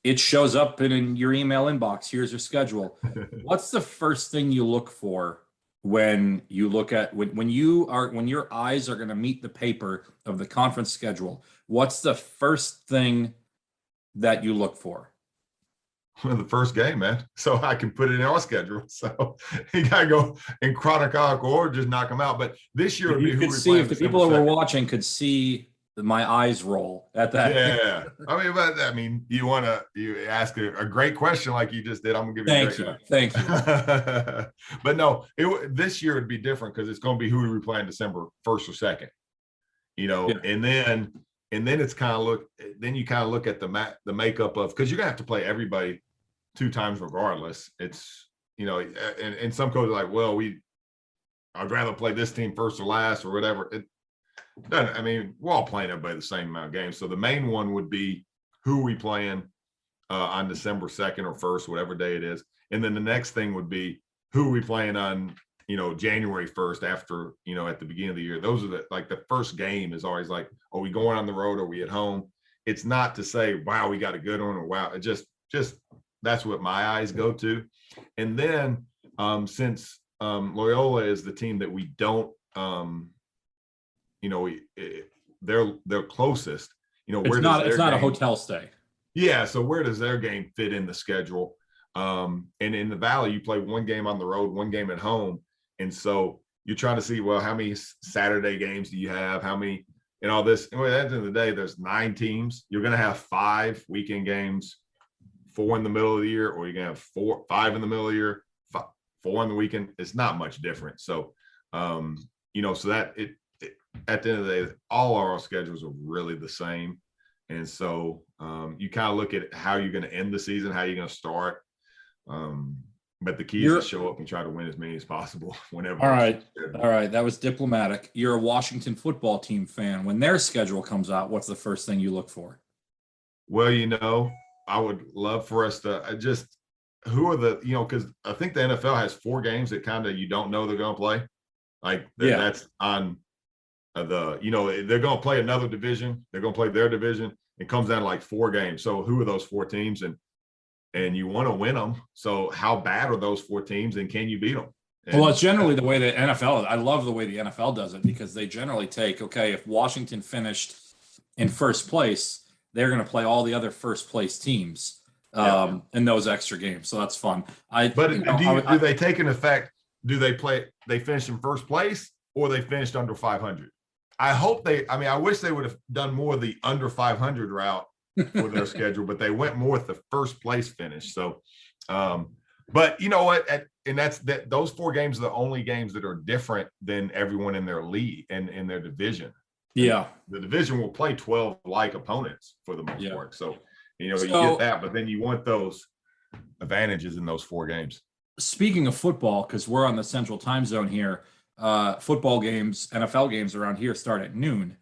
it shows up in your email inbox. Here's your schedule. What's the first thing you look for when you look at when your eyes are going to meet the paper of the conference schedule? What's the first thing that you look for? Well, the first game, man, so I can put it in our schedule. So you gotta go in chronological order, just knock them out. But this year, you could see if the people who were watching could see my eyes roll at that. Yeah, you ask a great question like you just did. I'm gonna give you. Thank you. But no, this year would be different because it's going to be who do we play in December 1st or 2nd, yeah. And then it's kind of you kind of look at the makeup of, because you're gonna have to play everybody 2 times regardless. It's and some coaches are like, well, I'd rather play this team first or last or whatever. It doesn't. We're all playing everybody the same amount of games. So the main one would be who are we playing on December 2nd or 1st, whatever day it is, and then the next thing would be who are we playing on January 1st after, at the beginning of the year. Those are the first game is always like, are we going on the road? Are we at home? It's not to say, wow, we got a good one, or wow, it just that's what my eyes go to. And then since Loyola is the team that we don't, they're closest. Where does It's their not a game? hotel stay. Yeah, so where does their game fit in the schedule? And in the Valley, you play one game on the road, one game at home, and so you're trying to see, well, how many Saturday games do you have? How many, and all this. And at the end of the day, there's 9 teams. You're going to have 5 weekend games, 4 in the middle of the year, or you're going to have 5 in the middle of the year, 4 in the weekend. It's not much different. So, so that at the end of the day, all our schedules are really the same. And so you kind of look at how you're going to end the season, how you're going to start. But the key is to show up and try to win as many as possible whenever. All right. That was diplomatic. You're a Washington football team fan. When their schedule comes out, what's the first thing you look for? Well, I would love for us to who are the, because I think the NFL has 4 games that kind of you don't know they're going to play. Like that's on they're going to play another division. They're going to play their division. It comes down to like 4 games. So who are those 4 teams? And you want to win them. So how bad are those 4 teams, and can you beat them? Well, it's generally the way the NFL, I love the way the NFL does it, because they generally take, if Washington finished in first place, they're going to play all the other first place teams in those extra games. So that's fun. Do they take an effect? Do they finish in first place, or they finished under 500? I wish they would have done more of the under 500 route for their schedule, but they went more with the first place finish. So, but you know what? Those 4 games are the only games that are different than everyone in their league and in their division. Yeah. The division will play 12 like opponents for the most part. So, you get that, but then you want those advantages in those 4 games. Speaking of football, because we're on the central time zone here, football games, NFL games around here start at noon.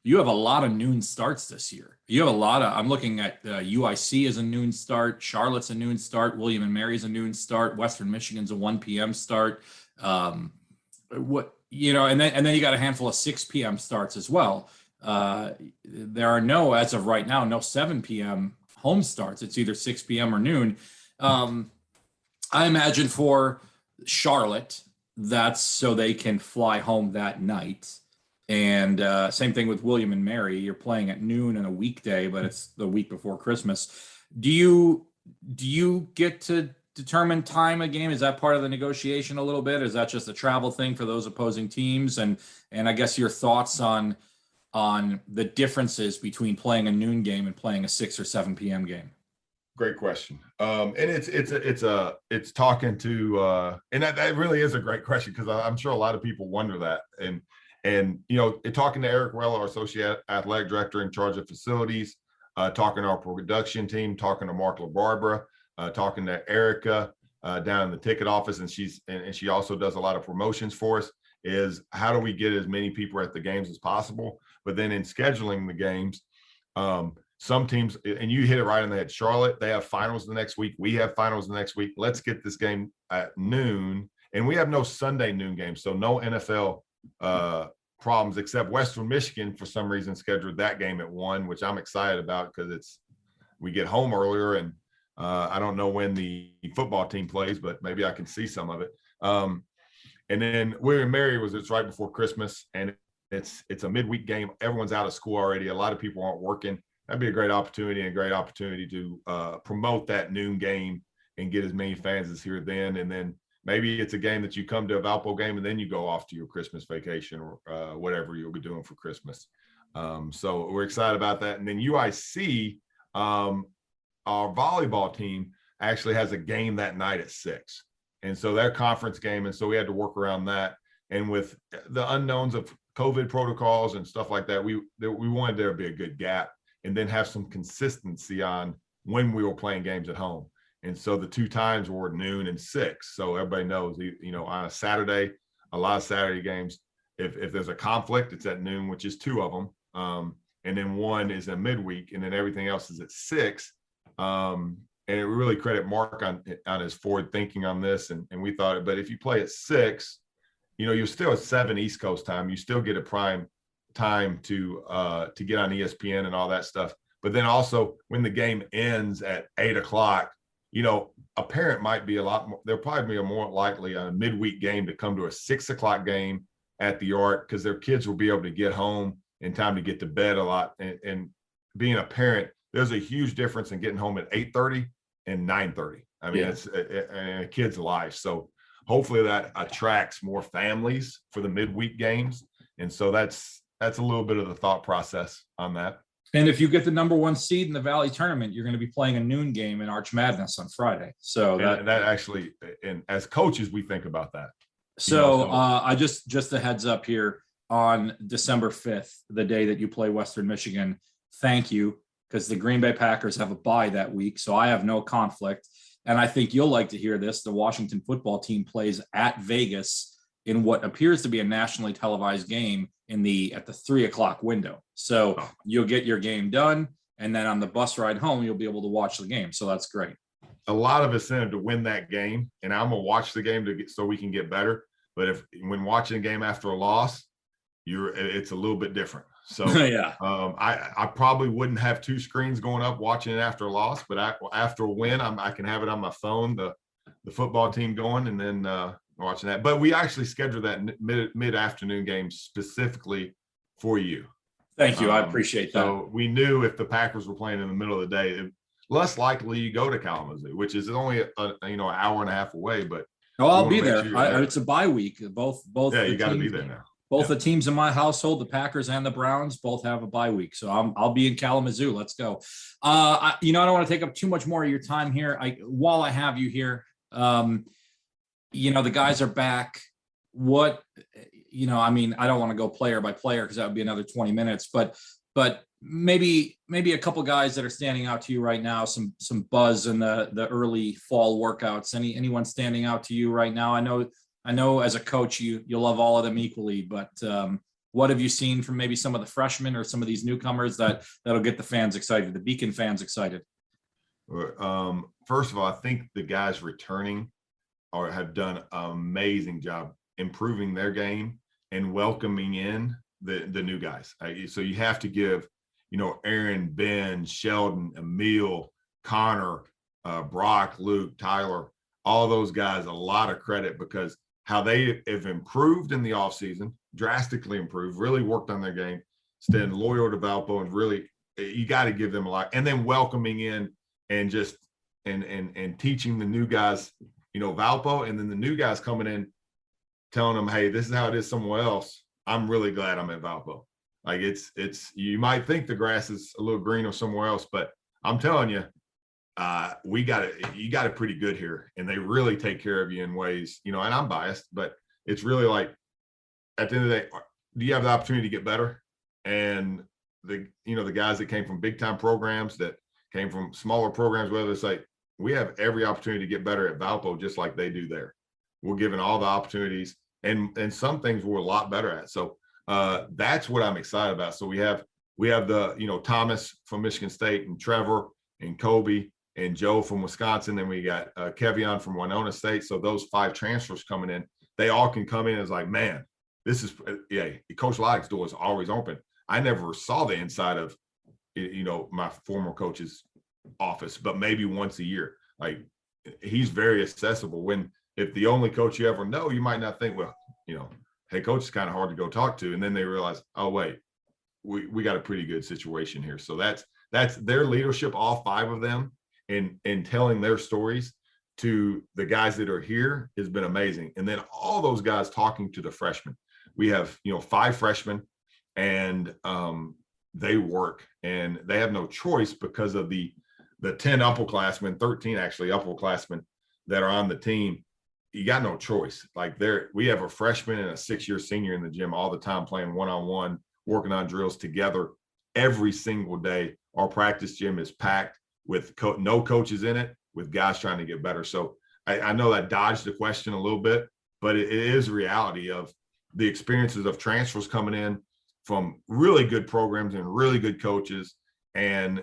You have a lot of noon starts this year. I'm looking at UIC as a noon start, Charlotte's a noon start, William and Mary's a noon start, Western Michigan's a 1 p.m. start. And then you got a handful of 6 p.m. starts as well. There are as of right now, no 7 p.m. home starts. It's either 6 p.m. or noon. I imagine for Charlotte, that's so they can fly home that night. And same thing with William and Mary. You're playing at noon on a weekday, but it's the week before Christmas. Do you get to determine time a game? Is that part of the negotiation a little bit? Is that just a travel thing for those opposing teams? And I guess your thoughts on the differences between playing a noon game and playing a 6 or 7 p.m. game. Great question. And it's talking to and that really is a great question, because I'm sure a lot of people wonder that. And talking to Eric Well, our associate athletic director in charge of facilities, talking to our production team, talking to Mark LaBarbera, talking to Erica down in the ticket office, and she also does a lot of promotions for us, is how do we get as many people at the games as possible? But then in scheduling the games, some teams, and you hit it right on the head, Charlotte, they have finals the next week. We have finals the next week. Let's get this game at noon. And we have no Sunday noon games, so no NFL problems, except Western Michigan for some reason scheduled that game at 1, which I'm excited about because we get home earlier, and I don't know when the football team plays, but maybe I can see some of it. And then William Mary it's right before Christmas, and it's a midweek game. Everyone's out of school already. A lot of people aren't working. That'd be a great opportunity to promote that noon game and get as many fans as here then. And then maybe it's a game that you come to a Valpo game and then you go off to your Christmas vacation or whatever you'll be doing for Christmas. So we're excited about that. And then UIC, our volleyball team actually has a game that night at 6. And so their conference game. And so we had to work around that. And with the unknowns of COVID protocols and stuff like that, we wanted there to be a good gap and then have some consistency on when we were playing games at home. And so the 2 times were noon and 6. So everybody knows, on a Saturday, a lot of Saturday games, if there's a conflict, it's at noon, which is 2 of them. And then 1 is a midweek, and then everything else is at 6. And it really credit Mark on his forward thinking on this. And we thought, but if you play at 6, you're still at 7 East Coast time. You still get a prime time to get on ESPN and all that stuff. But then also when the game ends at 8 o'clock, a parent might be there'll probably be a more likely a midweek game to come to a 6 o'clock game at the Yard, because their kids will be able to get home in time to get to bed a lot. And being a parent, there's a huge difference in getting home at 8:30 and 9:30. I mean, it's a kid's life. So hopefully that attracts more families for the midweek games. And so that's a little bit of the thought process on that. And if you get the number 1 seed in the Valley tournament, you're going to be playing a noon game in Arch Madness on Friday. So that actually, and as coaches, we think about that. So I just a heads up here, on December 5th, the day that you play Western Michigan, thank you, because the Green Bay Packers have a bye that week. So I have no conflict. And I think you'll like to hear this. The Washington football team plays at Vegas in what appears to be a nationally televised game at the 3:00 window. So you'll get your game done, and then on the bus ride home, you'll be able to watch the game. So that's great. A lot of incentive to win that game, and I'm gonna watch the game so we can get better. But when watching a game after a loss, it's a little bit different. So yeah, I probably wouldn't have 2 screens going up watching it after a loss, but after a win, I can have it on my phone, the football team going, and then watching that. But we actually scheduled that mid-afternoon game specifically for you. Thank you. I appreciate that. So we knew if the Packers were playing in the middle of the day, less likely you go to Kalamazoo, which is only an hour and a half away. But I'll be there. It's a bye week. Both. Yeah, you got to be there now. Both the teams in my household, the Packers and the Browns, both have a bye week. So I'll be in Kalamazoo. Let's go. I don't want to take up too much more of your time here. While I have you here, the guys are back. I don't want to go player by player because that would be another 20 minutes, but maybe a couple guys that are standing out to you right now, some buzz in the early fall workouts. Anyone standing out to you right now? I know as a coach, you love all of them equally, but what have you seen from maybe some of the freshmen or some of these newcomers that'll get the fans excited, the Beacon fans excited? First of all, I think the guys returning have done an amazing job improving their game and welcoming in the new guys. So you have to give, Aaron, Ben, Sheldon, Emil, Connor, Brock, Luke, Tyler, all those guys a lot of credit, because how they have improved in the offseason, drastically improved, really worked on their game, staying loyal to Valpo, and really, you got to give them a lot. And then welcoming in and just and teaching the new guys, Valpo, and then the new guys coming in, telling them, hey, this is how it is somewhere else. I'm really glad I'm at Valpo. Like it's you might think the grass is a little greener somewhere else, but I'm telling you, you got it pretty good here, and they really take care of you in ways, and I'm biased, but it's really like, at the end of the day, do you have the opportunity to get better? And the guys that came from big time programs, that came from smaller programs, whether it's like, we have every opportunity to get better at Valpo, just like they do there. We're given all the opportunities, and some things we're a lot better at. So that's what I'm excited about. So we have the, Thomas from Michigan State, and Trevor and Kobe and Joe from Wisconsin. Then we got Kevion from Winona State. So those 5 transfers coming in, they all can come in as like, man, this is, Coach Loddick's door is always open. I never saw the inside of, my former coach's office, but maybe once a year. Like, he's very accessible. If the only coach you ever know, you might not think, well, hey, coach is kind of hard to go talk to. And then they realize, oh, wait, we got a pretty good situation here. So that's their leadership, all 5 of them, and telling their stories to the guys that are here has been amazing. And then all those guys talking to the freshmen. We have, 5 freshmen, and they work, and they have no choice because of the 10 upperclassmen, 13 actually upperclassmen that are on the team. You got no choice. Like, we have a freshman and a 6-year senior in the gym all the time, playing one-on-one, working on drills together every single day. Our practice gym is packed with no coaches in it, with guys trying to get better. So I know that dodged the question a little bit, but it is reality of the experiences of transfers coming in from really good programs and really good coaches, and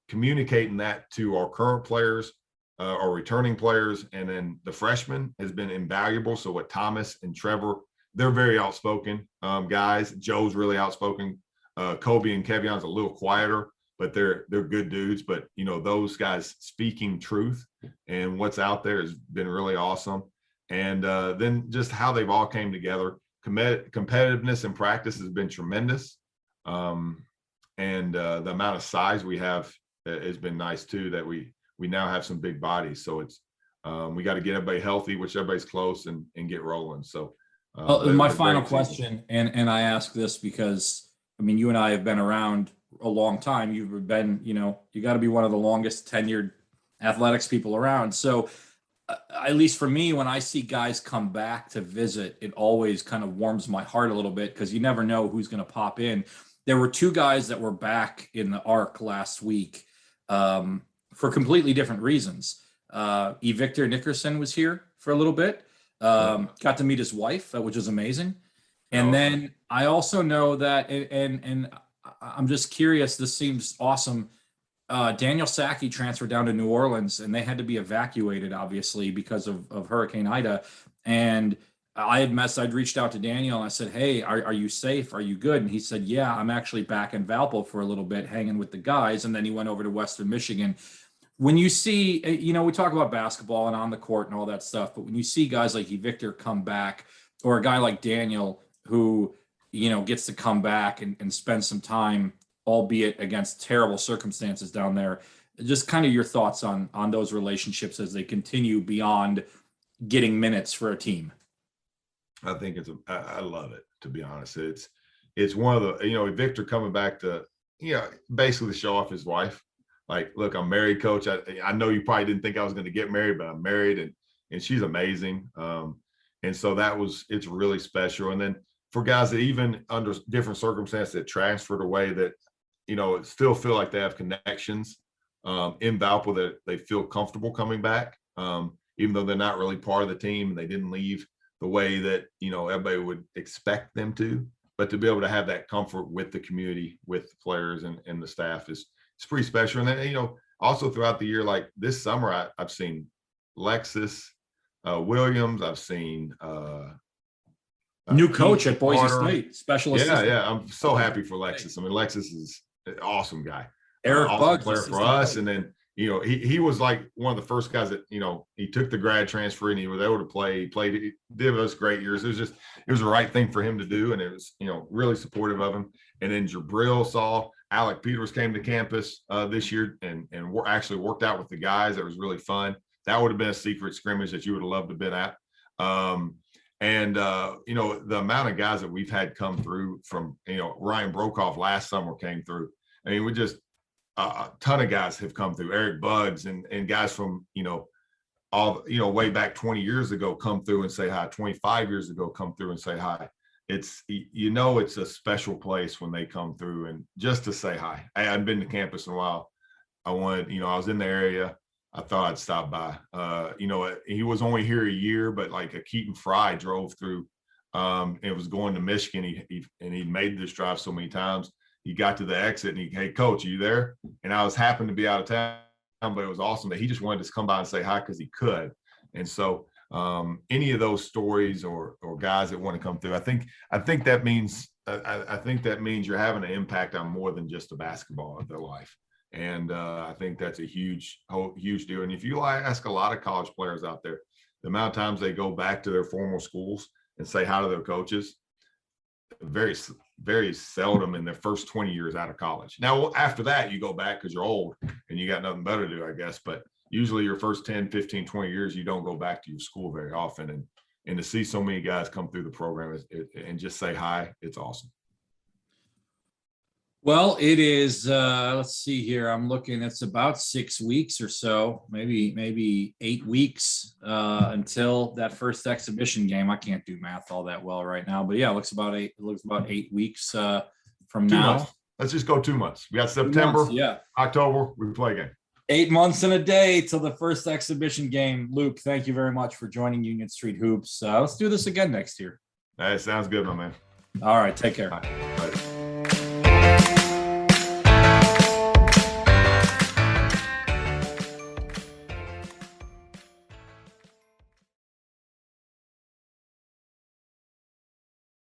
communicating that to our current players, our returning players, and then the freshmen has been invaluable. So with Thomas and Trevor, they're very outspoken guys. Joe's really outspoken. Kobe and Kevion's a little quieter, but they're good dudes. But those guys speaking truth and what's out there has been really awesome. And then just how they've all came together. Competitiveness in practice has been tremendous. And and the amount of size we have has been nice too. That we now have some big bodies, so it's we got to get everybody healthy, which everybody's close, and get rolling. So my final question, and I ask this because I mean you and I have been around a long time. You've been, you got to be one of the longest tenured athletics people around. So at least for me, when I see guys come back to visit, it always kind of warms my heart a little bit because you never know who's going to pop in. There were two guys that were back in the ARC last week for completely different reasons. Victor Nickerson was here for a little bit, got to meet his wife, which was amazing. And then I also know that, and I'm just curious, this seems awesome. Daniel Sackey transferred down to New Orleans, and they had to be evacuated, obviously, because of Hurricane Ida. And I'd reached out to Daniel, and I said, hey, are you safe? Are you good? And he said, yeah, I'm actually back in Valpo for a little bit, hanging with the guys. And then he went over to Western Michigan. When you see, we talk about basketball and on the court and all that stuff, but when you see guys like Victor come back, or a guy like Daniel who, gets to come back and spend some time, albeit against terrible circumstances down there, just kind of your thoughts on those relationships as they continue beyond getting minutes for a team. I think I love it, to be honest. It's one of the, Victor coming back to, basically show off his wife. Like, look, I'm married, coach. I know you probably didn't think I was going to get married, but I'm married, and she's amazing. And so it's really special. And then for guys that even under different circumstances that transferred away, that, still feel like they have connections in Valpo, that they feel comfortable coming back, even though they're not really part of the team and they didn't leave the way that, everybody would expect them to. But to be able to have that comfort with the community, with the players and the staff it's pretty special. And then, also throughout the year, like this summer, I've seen Lexus Williams. I've seen new coach at Boise State, special assistant. Yeah. I'm so happy for Lexus. I mean, Lexus is an awesome guy. Eric awesome Buggs, player for us. And then, he was like one of the first guys that, he took the grad transfer and he was able to play. He played, did us great years. It was the right thing for him to do. And it was, really supportive of him. And then Jabril saw Alec Peters came to campus this year and actually worked out with the guys. It was really fun. That would have been a secret scrimmage that you would have loved to have been at. The amount of guys that we've had come through from, Ryan Brokoff last summer came through. I mean, we just a ton of guys have come through. Eric Buggs and guys from, way back 20 years ago come through and say hi. 25 years ago come through and say hi. It's, it's a special place when they come through and just to say hi. I hadn't been to campus in a while. I wanted, I was in the area. I thought I'd stop by. He was only here a year, but like a Keaton Fry drove through. It was going to Michigan. He made this drive so many times. He got to the exit and hey, coach, are you there? And I was happened to be out of town, but it was awesome that he just wanted to come by and say hi because he could. And so any of those stories or guys that want to come through, I think that means you're having an impact on more than just the basketball of their life. And I think that's a huge deal. And if you ask a lot of college players out there, the amount of times they go back to their former schools and say hi to their coaches, very, very seldom in their first 20 years out of college. Now, after that, you go back because you're old and you got nothing better to do, I guess. But usually your first 10, 15, 20 years, you don't go back to your school very often. And to see so many guys come through the program and just say hi, it's awesome. Well, it is, let's see here. I'm looking, it's about 6 weeks or so, maybe 8 weeks until that first exhibition game. I can't do math all that well right now, but yeah, it looks about 8 weeks from 2 now. months. Let's just go 2 months. We got September, yeah. October, we play again. 8 months and a day till the first exhibition game. Luke, thank you very much for joining Union Street Hoops. Let's do this again next year. That sounds good, my man. All right, take care. Bye.